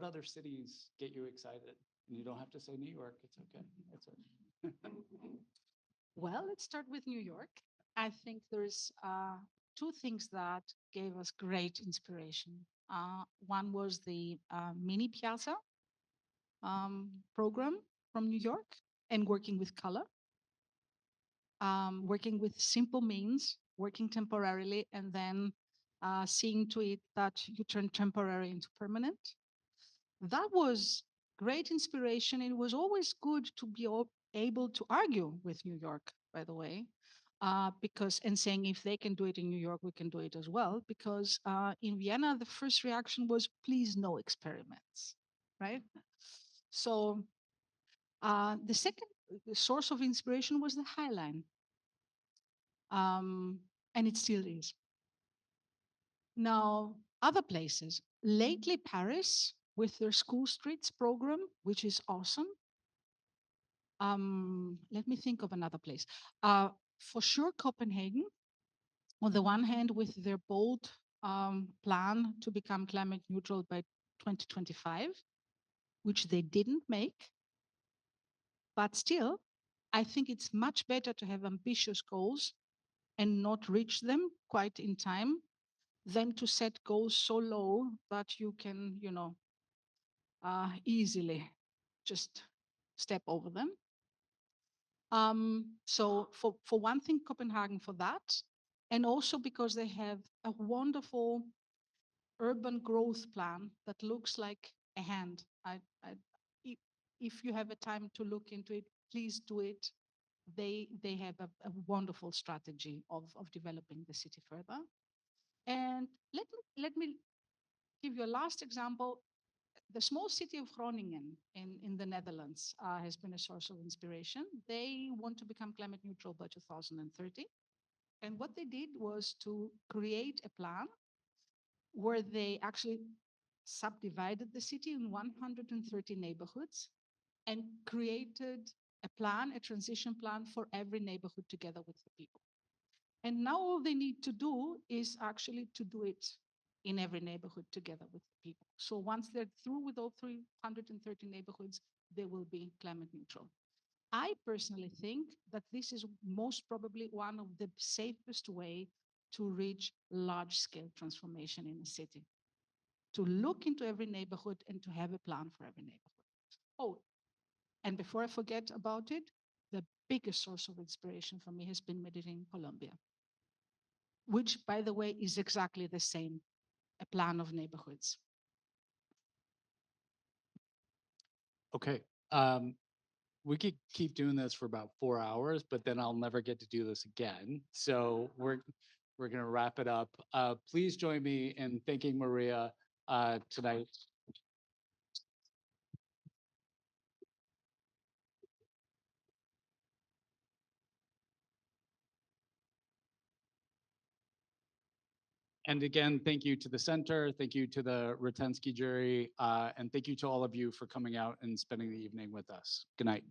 Speaker 5: other cities get you excited? And you don't have to say New York. It's okay. It's okay.
Speaker 4: Well, let's start with New York. I think there's 2 things that gave us great inspiration. One was the Mini Piazza program from New York and working with color, working with simple means, working temporarily, and then seeing to it that you turn temporary into permanent. That was great inspiration. It was always good to be able to argue with New York, by the way, because and saying if they can do it in New York, we can do it as well. Because in Vienna, the first reaction was, please no experiments, right? So the second source of inspiration was the High Line, and it still is. Now, other places, lately Paris with their School Streets program, which is awesome. Let me think of another place. For sure, Copenhagen, on the one hand, with their bold plan to become climate neutral by 2025, which they didn't make. But still, I think it's much better to have ambitious goals and not reach them quite in time than to set goals so low that you can, easily just step over them. So for one thing, Copenhagen for that, and also because they have a wonderful urban growth plan that looks like a hand. If you have a time to look into it, please do it. They have a wonderful strategy of developing the city further. And let me give you a last example. The small city of Groningen in the Netherlands has been a source of inspiration. They want to become climate neutral by 2030. And what they did was to create a plan where they actually subdivided the city in 130 neighborhoods and created a plan, a transition plan for every neighborhood together with the people. And now all they need to do is actually to do it in every neighborhood together with the people. So once they're through with all 330 neighborhoods, they will be climate neutral. I personally think that this is most probably one of the safest way to reach large-scale transformation in a city. To look into every neighborhood and to have a plan for every neighborhood. Oh, and before I forget about it, the biggest source of inspiration for me has been Medellin, Colombia, which, by the way, is exactly the same, a plan of neighborhoods.
Speaker 5: Okay. We could keep doing this for about 4 hours, but then I'll never get to do this again. So we're going to wrap it up. Please join me in thanking Maria tonight. And again, thank you to the center, thank you to the Ratensky jury, and thank you to all of you for coming out and spending the evening with us. Good night.